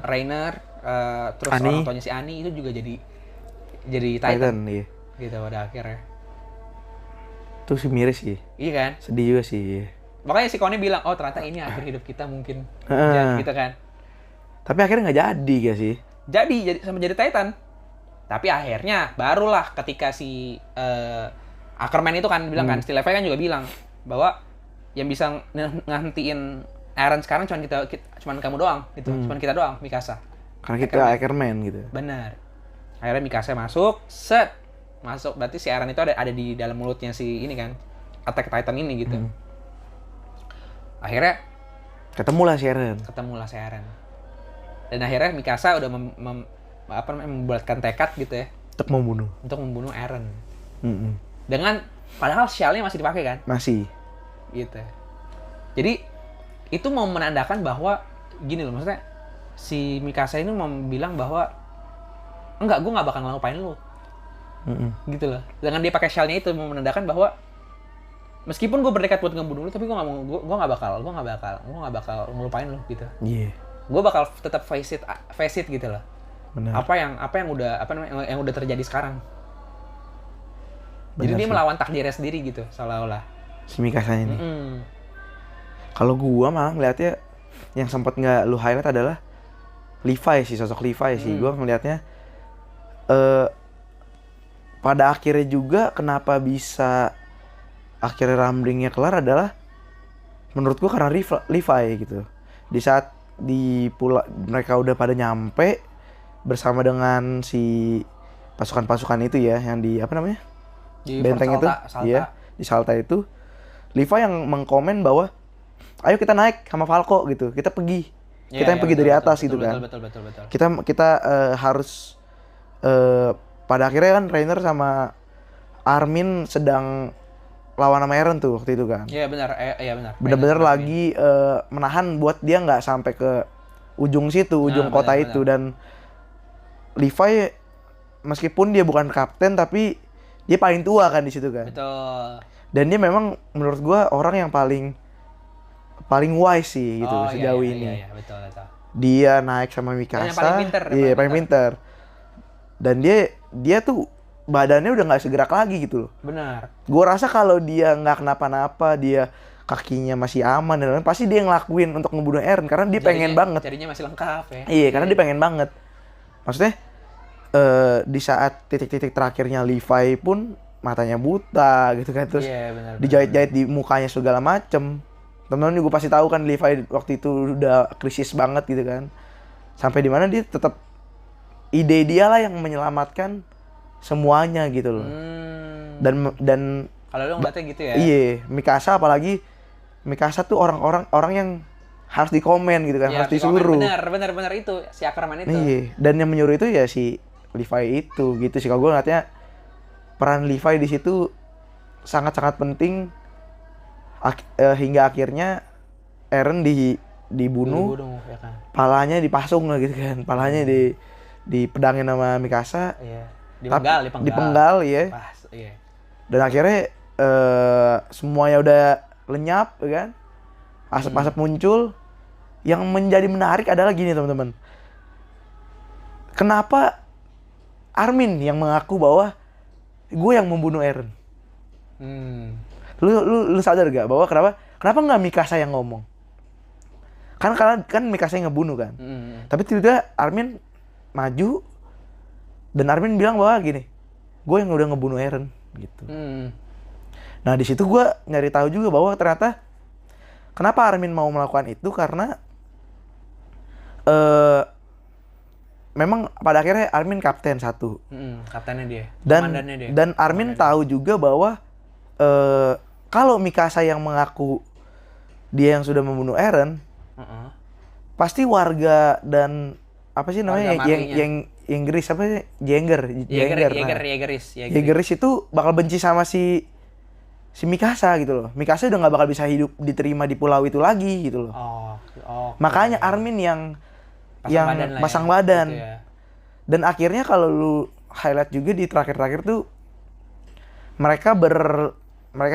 terus Annie. orang tuanya si Annie itu juga jadi Titan. Iya. Gitu pada akhirnya. Tuh sih miris sih. Iya kan? Sedih juga sih. Makanya si Connie bilang, oh ternyata ini akhir hidup kita mungkin. Jan, gitu kan? Tapi akhirnya nggak jadi gak sih? Jadi Titan. Tapi akhirnya barulah ketika si Ackerman itu kan bilang kan, Steel Levi kan juga bilang bahwa yang bisa ngantiin Eren sekarang cuman kamu doang gitu, cuman kita doang, Mikasa. Karena kita Ackerman gitu. Benar. Akhirnya Mikasa masuk, set, masuk berarti si Eren itu ada di dalam mulutnya si ini kan, Attack Titan ini gitu. Akhirnya Ketemulah si Eren. ketemulah si Eren. Dan akhirnya Mikasa udah membuatkan tekad gitu ya Untuk membunuh. untuk membunuh Eren. Mm-mm. Dengan padahal shell-nya masih dipakai kan? Masih. Gitu. Jadi itu mau menandakan bahwa gini loh, maksudnya si Mikasa ini mau bilang bahwa enggak, gue nggak bakal ngelupain lu. Gitu loh. Dengan dia pakai shell-nya itu mau menandakan bahwa meskipun gue berdekat buat ngebunuh lu, tapi gue nggak bakal ngelupain lu gitu. Iya. Gue bakal tetap face it gitu loh. Benar. Apa yang udah terjadi sekarang. Jadi Benar dia sih. melawan takdirnya sendiri gitu, seolah-olah. Si Mikasa ini. Kalau gua malah ngeliatnya yang sempat nggak lu highlight adalah Levi sih, sosok Levi sih. Gua ngelihatnya pada akhirnya juga kenapa bisa akhirnya rumblingnya kelar adalah menurut gua karena Levi gitu. Di saat mereka udah pada nyampe bersama dengan si pasukan-pasukan itu ya, yang di apa namanya? Di Benteng itu. Salta. Iya, di Salta itu. Levi yang mengkomen bahwa ayo kita naik sama Falco gitu. Kita pergi. Kita yang pergi dari atas gitu kan. Betul. Kita harus pada akhirnya kan Reiner sama Armin sedang lawan sama Eren tuh waktu itu kan. Iya benar. Bener-bener lagi menahan buat dia nggak sampai ke ujung situ, ujung kota itu. Dan Levi meskipun dia bukan kapten tapi dia paling tua kan di situ kan. Betul. Dan dia memang menurut gua orang yang paling wise sih gitu sejauh ini. Iya, betul. Dia naik sama Mikasa. Yang paling pinter. Paling pinter. Dan dia tuh badannya udah nggak segerak lagi gitu loh. Benar. Gua rasa kalau dia nggak kenapa-napa, dia kakinya masih aman dan lain-lain, pasti dia ngelakuin untuk ngebunuh Eren karena dia pengen banget. Jadinya masih lengkap ya. Iya, karena dia pengen banget. Maksudnya di saat titik-titik terakhirnya Levi pun matanya buta gitu kan, terus benar, dijahit-jahit di mukanya segala macem. Teman-teman juga pasti tahu kan Levi waktu itu udah krisis banget gitu kan. Sampai di mana dia tetap ide dia lah yang menyelamatkan semuanya gitu loh. Dan kalau lu ngeliatnya gitu ya. Iya, Mikasa tuh orang yang harus dikomen gitu kan, harus disuruh. Benar itu si Ackerman itu. Iya, dan yang menyuruh itu ya si Levi itu gitu sih. Kalau gue ngeliatnya peran Levi di situ sangat-sangat penting hingga akhirnya Eren dibunuh, ya kan. palanya dipasung lah gitu kan, palanya dipedangin sama Mikasa. Iya. Dipenggal ya. Pas, iya. Dan akhirnya semuanya udah lenyap ya kan, asap-asap muncul. Yang menjadi menarik adalah gini teman-teman, kenapa Armin yang mengaku bahwa gue yang membunuh Eren? Lu sadar gak bahwa kenapa nggak Mikasa yang ngomong? Karena Mikasa yang ngebunuh kan. Tapi tiba-tiba Armin maju dan Armin bilang bahwa gini, gue yang udah ngebunuh Eren gitu. Nah di situ gue nyari tahu juga bahwa ternyata kenapa Armin mau melakukan itu karena memang pada akhirnya Armin kapten satu. Kaptennya dia. Dan Armin tahu juga bahwa kalau Mikasa yang mengaku dia yang sudah membunuh Eren, pasti warga dan apa sih namanya yang Inggris apa sih? Jaegeris itu bakal benci sama si Mikasa gitu loh. Mikasa udah nggak bakal bisa diterima di pulau itu lagi gitu loh. Makanya Armin yang pasang badan. Gitu ya. Dan akhirnya kalau lu highlight juga di terakhir-terakhir tuh mereka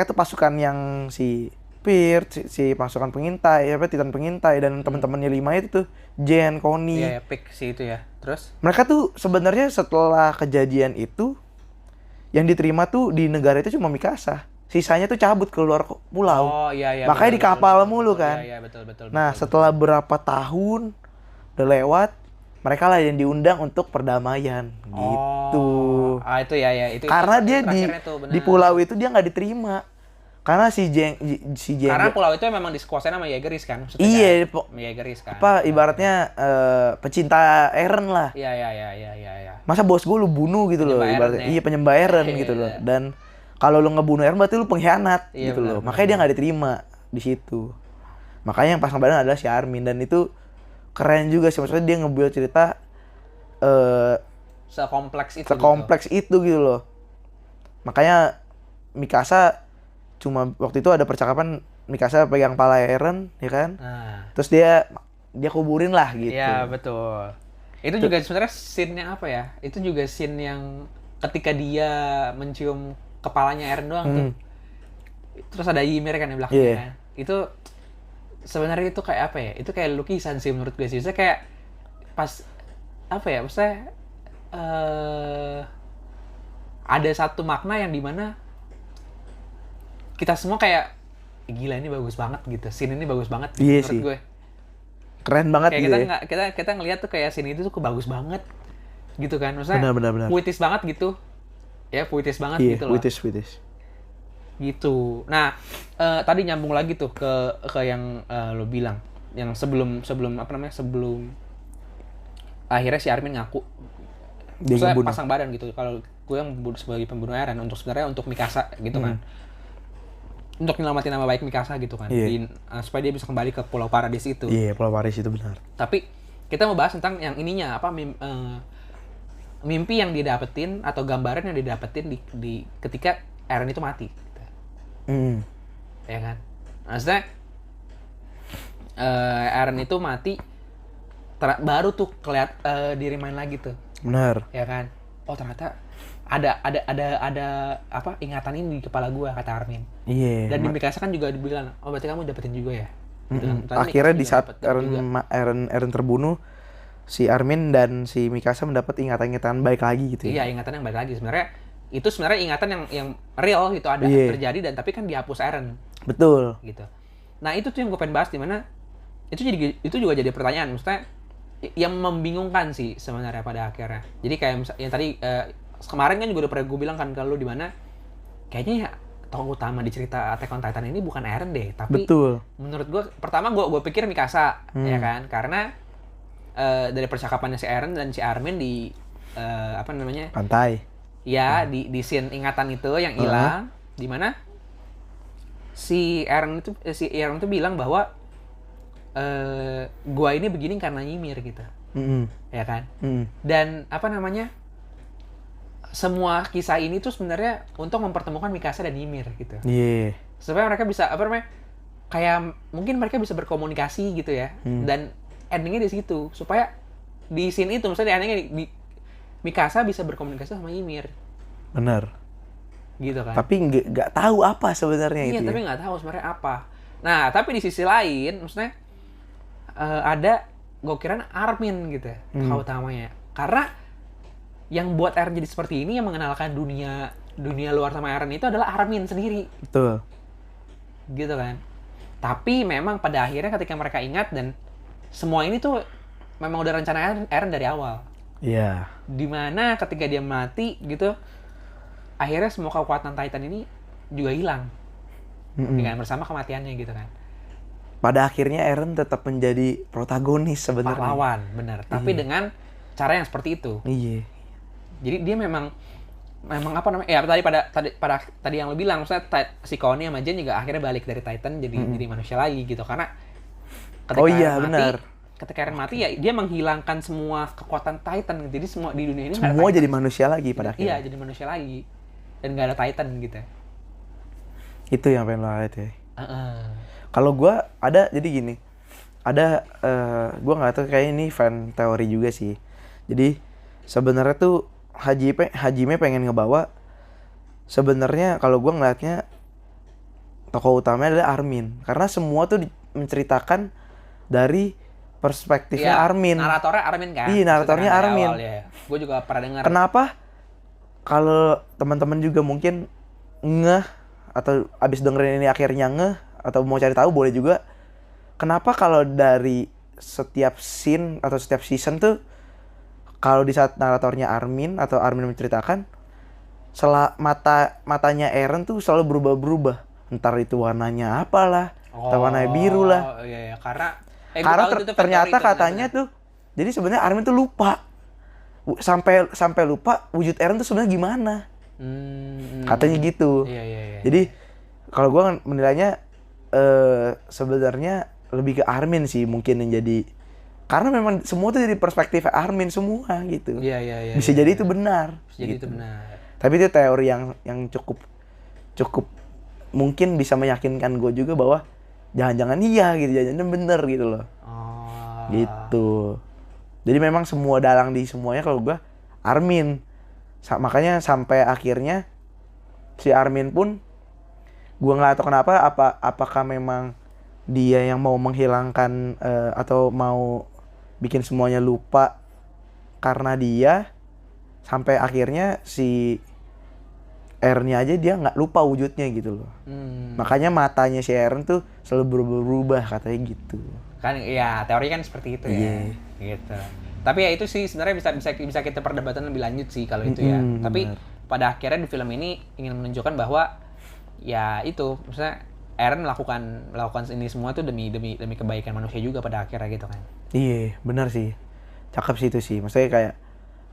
tuh pasukan yang si Peart, si pasukan pengintai, Titan pengintai dan teman-temannya 5 itu tuh, Jen, Connie. Iya, pick si itu ya. Terus mereka tuh sebenarnya setelah kejadian itu yang diterima tuh di negara itu cuma Mikasa. Sisanya tuh cabut keluar pulau. Iya. Makanya di kapal mulu kan. Iya, betul. Nah, setelah berapa tahun udah lewat, mereka lah yang diundang untuk perdamaian gitu. Itu ya itu. Karena dia di pulau itu dia nggak diterima. Karena si Jeng Karena pulau itu memang dikuasain sama Jaegeris kan. Iya, Jaegeris kan. Ibaratnya pecinta Eren lah. Iya. masa bos gue lu bunuh gitu loh ibaratnya. Iya, penyembayaran gitu loh. Dan kalau lu ngebunuh Eren berarti lu pengkhianat gitu loh. Makanya dia nggak diterima di situ. Makanya yang pasang badan adalah si Armin, dan itu keren juga sih, maksudnya dia ngebuild cerita sekompleks itu gitu loh. Makanya Mikasa cuma waktu itu ada percakapan Mikasa pegang pala Eren ya kan. Terus dia kuburin lah gitu. Iya, betul. Itu juga sebenarnya scene-nya apa ya? Itu juga scene yang ketika dia mencium kepalanya Eren doang tuh. Terus ada Ymir kan di belakangnya kan. Itu sebenarnya itu kayak apa ya? Itu kayak lukisan sih menurut gue sih. Maksudnya kayak pas apa ya? Maksudnya ada satu makna yang dimana kita semua kayak gila, ini bagus banget gitu. Scene ini bagus banget gitu, menurut sih. gue. Keren banget kayak gitu. kita ngelihat tuh kayak scene itu tuh bagus banget gitu kan. Maksudnya benar. puitis banget gitu. Ya, puitis banget gitu loh. Puitis. Gitu. Nah, tadi nyambung lagi tuh ke yang lo bilang, yang sebelum apa namanya? Sebelum akhirnya si Armin ngaku dia pasang badan gitu. Kalau gue yang sebagai pembunuh Eren sebenarnya untuk Mikasa gitu kan. Untuk nyelamatin nama baik Mikasa gitu kan. Supaya dia bisa kembali ke Pulau Paradis itu. Iya, Pulau Paradis itu benar. Tapi kita mau bahas tentang yang ininya, apa mimpi yang didapetin atau gambaran yang didapetin di ketika Eren itu mati gitu. Ya kan? Maksudnya Eren itu mati baru tuh di-remind lagi tuh. Benar. Ya kan? Oh, ternyata ada apa ingatan ini di kepala gua, kata Armin. Iya. Dan di Mikasa kan juga dibilang, oh berarti kamu dapetin juga ya. Gitu kan. Akhirnya di saat Eren terbunuh, si Armin dan si Mikasa mendapat ingatan-ingatan baik lagi gitu. Iya, ingatan yang baik lagi. Itu sebenarnya ingatan yang real gitu, ada terjadi, dan tapi kan dihapus Eren. Betul. Gitu. Nah, itu tuh yang gue pengen bahas, di mana itu juga jadi pertanyaan, maksudnya yang membingungkan sih sebenarnya pada akhirnya. Jadi kayak yang tadi kemarin kan juga udah pernah gue bilang kan ke lu, di mana kayaknya ya tokoh utama di cerita Attack on Titan ini bukan Eren deh, tapi betul. Menurut gue pertama gue pikir Mikasa ya kan, karena dari percakapannya si Eren dan si Armin di apa namanya, pantai ya, di scene ingatan itu yang hilang, di mana si Eren itu bilang bahwa gua ini begini karena Ymir gitu. Ya kan? Dan apa namanya, semua kisah ini tuh sebenarnya untuk mempertemukan Mikasa dan Ymir gitu. Supaya mereka bisa apa namanya, kayak mungkin mereka bisa berkomunikasi gitu ya. Dan endingnya di situ, supaya di scene itu misalnya endingnya Mikasa bisa berkomunikasi sama Ymir. Benar. Gitu kan. Tapi nggak tahu apa sebenarnya itu. Iya, tapi nggak tahu sebenarnya apa. Nah, tapi di sisi lain, maksudnya ada, gue kira Armin gitu ya, tokoh utamanya. Karena yang buat Eren jadi seperti ini, yang mengenalkan dunia luar sama Eren itu adalah Armin sendiri. Betul. Gitu kan. Tapi memang pada akhirnya ketika mereka ingat, dan semua ini tuh memang udah rencana Eren dari awal. Iya. Dimana ketika dia mati gitu, akhirnya semua kekuatan Titan ini juga hilang. Dengan bersama kematiannya gitu kan. Pada akhirnya Eren tetap menjadi protagonis sebenarnya. Pahlawan, benar. Tapi dengan cara yang seperti itu. Iya. Jadi dia memang apa namanya? Ya tadi yang lo bilang, maksudnya si Connie sama Jen juga akhirnya balik dari Titan jadi manusia lagi gitu, karena ketika Eren mati ya dia menghilangkan semua kekuatan Titan. Jadi semua di dunia ini semua jadi manusia lagi pada akhirnya. Iya, jadi manusia lagi. Dan nggak ada Titan gitu. Itu yang pengen lo lihat ya. Kalau gue ada, jadi gini, ada gue nggak tahu, kayak ini fan teori juga sih. Jadi sebenarnya tuh Hajime pengen ngebawa, sebenarnya kalau gue ngeliatnya tokoh utamanya adalah Armin, karena semua tuh menceritakan dari perspektifnya Armin. Naratornya Armin kan? Iya, naratornya Armin. Gue juga pernah dengar. Kenapa? Kalau teman-teman juga mungkin ngeh atau abis dengerin ini akhirnya ngeh atau mau cari tahu, boleh juga. Kenapa kalau dari setiap scene atau setiap season tuh, kalau di saat naratornya Armin atau Armin menceritakan, matanya Eren tuh selalu berubah-berubah. Entar itu warnanya apalah, atau warnanya biru lah. Iya. Karena ternyata katanya tuh, jadi sebenarnya Armin tuh lupa sampai lupa wujud Eren tuh sebenarnya gimana. Katanya gitu. Iya. Jadi kalau gue menilainya sebenarnya lebih ke Armin sih mungkin yang jadi, karena memang semua tuh dari perspektif Armin semua gitu. Iya. Bisa jadi itu benar. Bisa jadi gitu. itu benar. Tapi itu teori yang cukup mungkin bisa meyakinkan gue juga bahwa jangan-jangan iya gitu, jangan-jangan bener gitu loh. Gitu. Jadi memang semua dalang di semuanya kalau gue Armin. Makanya sampai akhirnya si Armin pun gue nggak tahu kenapa, apakah memang dia yang mau menghilangkan atau mau bikin semuanya lupa karena dia, sampai akhirnya si Eren-nya aja dia nggak lupa wujudnya gitu loh. Makanya matanya si Eren tuh selalu berubah katanya gitu. Kan ya teori kan seperti itu ya. Gitu. Tapi ya itu sih sebenarnya bisa kita perdebatan lebih lanjut sih kalau itu ya. Tapi pada akhirnya di film ini ingin menunjukkan bahwa ya itu, maksudnya Eren melakukan ini semua tuh demi kebaikan manusia juga pada akhirnya gitu kan. Iya, benar sih. Cakep sih itu sih. Maksudnya kayak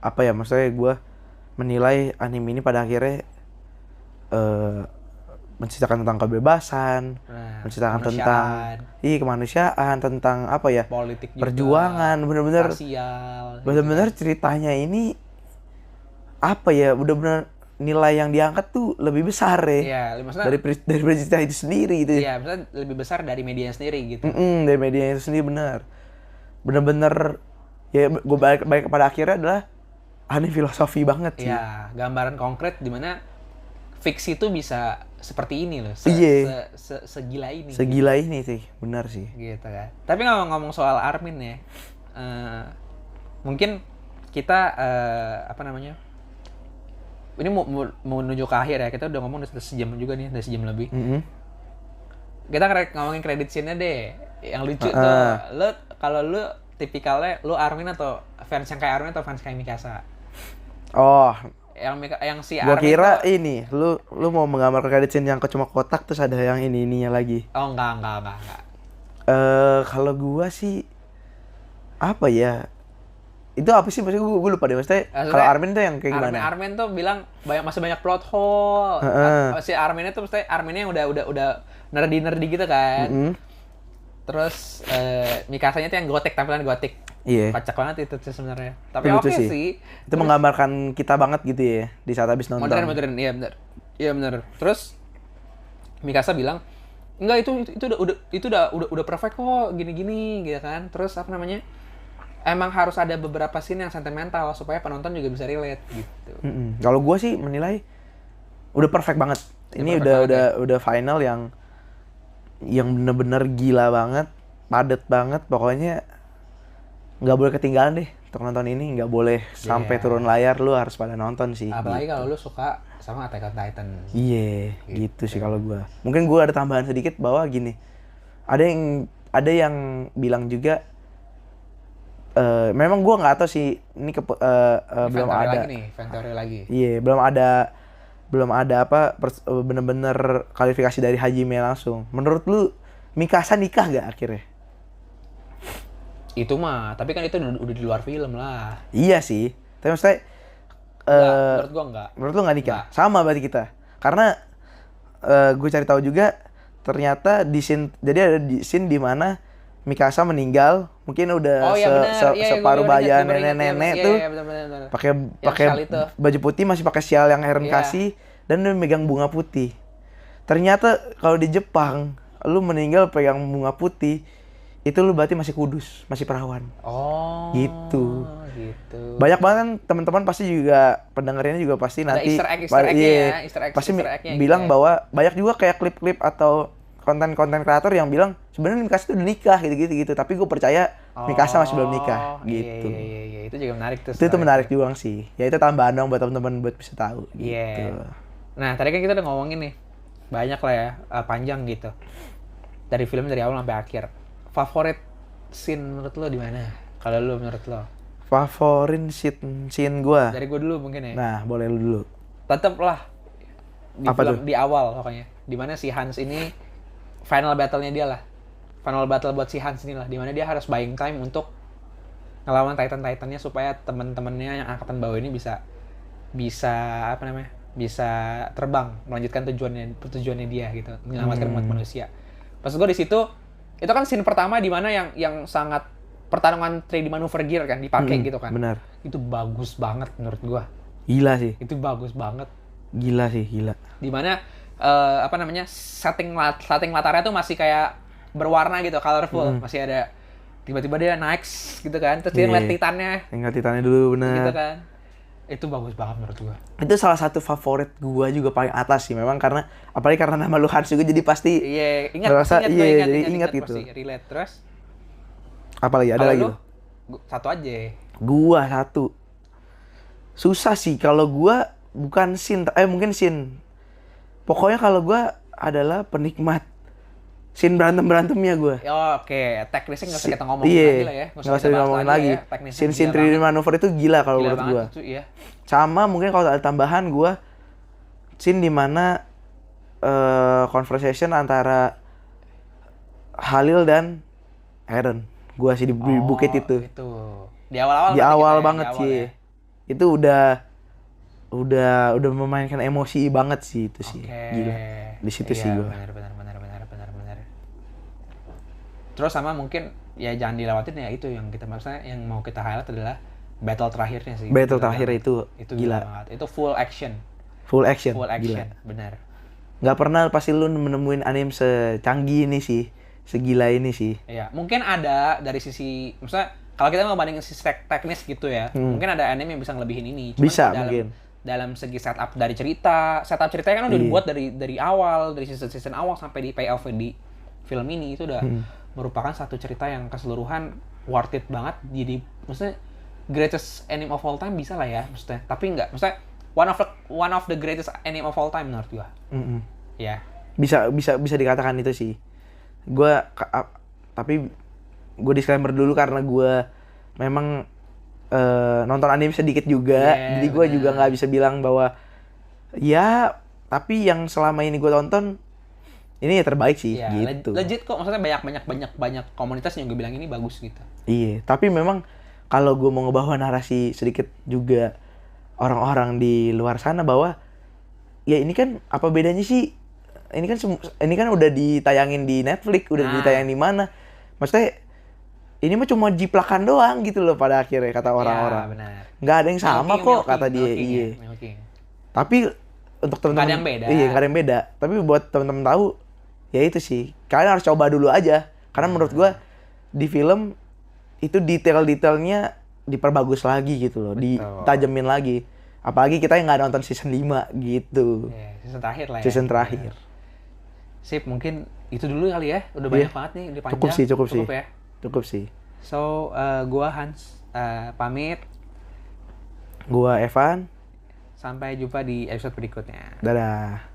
apa ya? Maksudnya gue menilai anime ini pada akhirnya menceritakan tentang kebebasan, menceritakan tentang kemanusiaan, tentang apa ya? Politik juga, perjuangan, benar-benar sosial. Benar-benar ceritanya ini apa ya? Benar-benar nilai yang diangkat tuh lebih besar ya. Iya, maksudnya dari cerita itu sendiri gitu. Iya, maksudnya lebih besar dari medianya sendiri gitu. Dari medianya itu sendiri benar. Benar-benar ya gue balik pada akhirnya adalah aneh filosofi banget sih. Iya, gambaran konkret di mana fiksi itu bisa seperti ini loh. Segila ini. Segila gitu. Ini sih, benar sih. Gitu kan. Tapi ngomong soal Armin ya, mungkin kita apa namanya? Ini mau menuju ke akhir ya. Kita udah ngomong udah sejam juga nih, udah sejam lebih. Kita ngomongin credit scene-nya deh. Yang lucu tuh, kalau lu tipikalnya lu Armin atau fans yang kayak Armin atau fans kayak Mikasa? Oh, yang si Armin. Gua kira tuh, ini, lu mau menggambar credit scene yang cuma kotak terus ada yang ininya lagi. Oh, enggak. Kalau gua sih apa ya? Itu apa sih, maksudnya gue lupa deh. Maksudnya kalau Armin tuh yang kayak gimana? Armin tuh bilang masih banyak plot hole. Si Arminnya tuh maksudnya Arminnya yang udah nerdy gitu kan. Terus Mikasanya tuh yang gotik, tampilan gotik. Iya. Kocak banget itu sebenarnya. Tapi oke sih. Itu terus, menggambarkan kita banget gitu ya di saat habis nonton. Modern, iya benar. Iya benar. Terus Mikasa bilang, "Enggak, itu udah perfect kok, gini-gini," gitu kan. Terus apa namanya? Emang harus ada beberapa scene yang sentimental supaya penonton juga bisa relate gitu. Kalau gue sih menilai udah perfect banget. Ini udah final yang bener-bener gila banget, padet banget. Pokoknya nggak boleh ketinggalan deh untuk nonton ini. Nggak boleh sampai turun layar, lu harus pada nonton sih. Apalagi gitu. kalau lu suka sama Attack on Titan. Iya, gitu sih kalau gue. Mungkin gue ada tambahan sedikit bahwa gini, ada yang bilang juga. Memang gue nggak tahu sih ini belum ada lagi. Iya, belum ada apa bener-bener klarifikasi dari Hajime langsung. Menurut lu Mikasa nikah gak akhirnya? Itu mah, tapi kan itu udah di luar film lah. Iya sih, tapi maksudnya menurut gue enggak. Menurut lu nggak nikah? Enggak. Sama berarti kita, karena gue cari tahu juga ternyata jadi ada di scene di mana Mikasa meninggal, mungkin udah separuh badan nenek-nenek tuh pakai baju putih, masih pakai sial yang Eren kasih, dan dia megang bunga putih. Ternyata kalau di Jepang lu meninggal pegang bunga putih, itu lu berarti masih kudus, masih perawan. Oh. Gitu. Banyak banget kan teman-teman pasti juga, pendengarnya juga pasti ada nanti Easter egg pasti bilang bahwa banyak juga kayak klip-klip atau konten kreator yang bilang sebenarnya Mikasa itu udah nikah gitu. Tapi gue percaya Mikasa masih belum nikah gitu. Iya, itu juga menarik tuh. Itu menarik juga sih. Ya itu tambahan dong buat teman-teman buat bisa tahu gitu. Nah, tadi kan kita udah ngomongin nih. Banyak lah ya, panjang gitu. Dari film dari awal sampai akhir. Favorit scene menurut lo di mana? Kalau lo menurut lo? Favorit scene gue. Dari gue dulu mungkin ya. Nah, boleh lu dulu. Tetep lah di apa film tuh? Di awal pokoknya. Dimana si Hans ini final battle-nya dia lah. Final battle buat si Hans ini lah, dimana dia harus buying time untuk ngelawan Titan-Titannya supaya teman-temannya yang angkatan bawah ini bisa apa namanya? Bisa terbang melanjutkan tujuannya dia gitu, menyelamatkan umat manusia. Pas gue di situ itu kan scene pertama di mana yang sangat pertarungan 3D maneuver gear kan dipakai gitu kan. Benar. Itu bagus banget menurut gua. Gila sih. Itu bagus banget. Gila sih, gila. Di mana apa namanya? setting latarnya tuh masih kayak berwarna gitu, colorful. Masih ada tiba-tiba dia naik gitu kan. Terus dia ngeliat Titannya. Ngeliat Titannya dulu, benar. Gitu kan. Itu bagus banget menurut gua. Itu salah satu favorit gua juga paling atas sih memang karena apalagi karena nama lu Hans juga jadi pasti ingat gitu. Pasti relate. Terus apalagi ada lagi lu? Satu aja. Gua satu. Susah sih kalau gua bukan mungkin scene. Pokoknya kalau gua adalah penikmat scene berantemnya gua. Oke. Teknisnya nggak usah kita ngomongin lagi lah ya. Nggak usah ngomongin lagi. Ya. Scene 3D maneuver itu gila kalau menurut gua. Itu, iya. Sama mungkin kalau ada tambahan gua scene dimana conversation antara Halil dan Eren. Gua sih di bukit itu. Di awal-awal. Di awal banget sih. Ya. Itu udah memainkan emosi banget sih itu sih. Gila. Di situ sih gua. Benar. Terus sama mungkin ya jangan dilewatin ya itu yang kita maksudnya yang mau kita highlight adalah battle terakhirnya sih. Battle terakhir itu gila banget. Itu full action. Gila. Benar. Nggak pernah pasti lu menemuin anime secanggih ini sih. Segila ini sih. Iya, mungkin ada dari sisi maksudnya kalau kita mau bandingin sisi teknis gitu ya, mungkin ada anime yang bisa ngelebihin ini. Cuman bisa mungkin. Dalam segi setup dari setup ceritanya kan udah dibuat dari awal, dari season awal sampai di payoff di film ini itu udah merupakan satu cerita yang keseluruhan worth it banget. Jadi maksudnya greatest anime of all time bisa lah ya maksudnya. Tapi enggak, maksudnya one of the greatest anime of all time menurut gua. Ya. Bisa dikatakan itu sih. Tapi gue disclaimer dulu karena gue memang nonton anime sedikit juga, jadi gue juga nggak bisa bilang bahwa ya, tapi yang selama ini gue tonton ini ya terbaik sih, gitu. Legit kok, maksudnya banyak komunitas yang gue bilang ini bagus gitu. Iya, tapi memang kalau gue mau ngebawa narasi sedikit juga orang-orang di luar sana bahwa ya ini kan apa bedanya sih? Ini kan udah ditayangin di Netflix, udah ditayangin di mana? Maksudnya ini mah cuma jiplakan doang gitu loh pada akhirnya kata orang-orang. Ya, benar. Nggak ada yang sama kok kata dia. Iya. Tapi untuk teman-teman nggak ada yang beda. Iya, nggak ada yang beda. Tapi buat teman-teman tahu ya itu sih. Kalian harus coba dulu aja. Karena menurut gua di film itu detail-detailnya diperbagus lagi gitu loh, ditajemin lagi. Apalagi kita yang nggak nonton season 5 gitu. Season terakhir lah ya. Season terakhir. Sip, mungkin itu dulu kali ya. Udah banyak banget nih, udah panjang. Cukup ya. Cukup sih. So, gua Hans pamit. Gua Evan. Sampai jumpa di episode berikutnya. Dadah.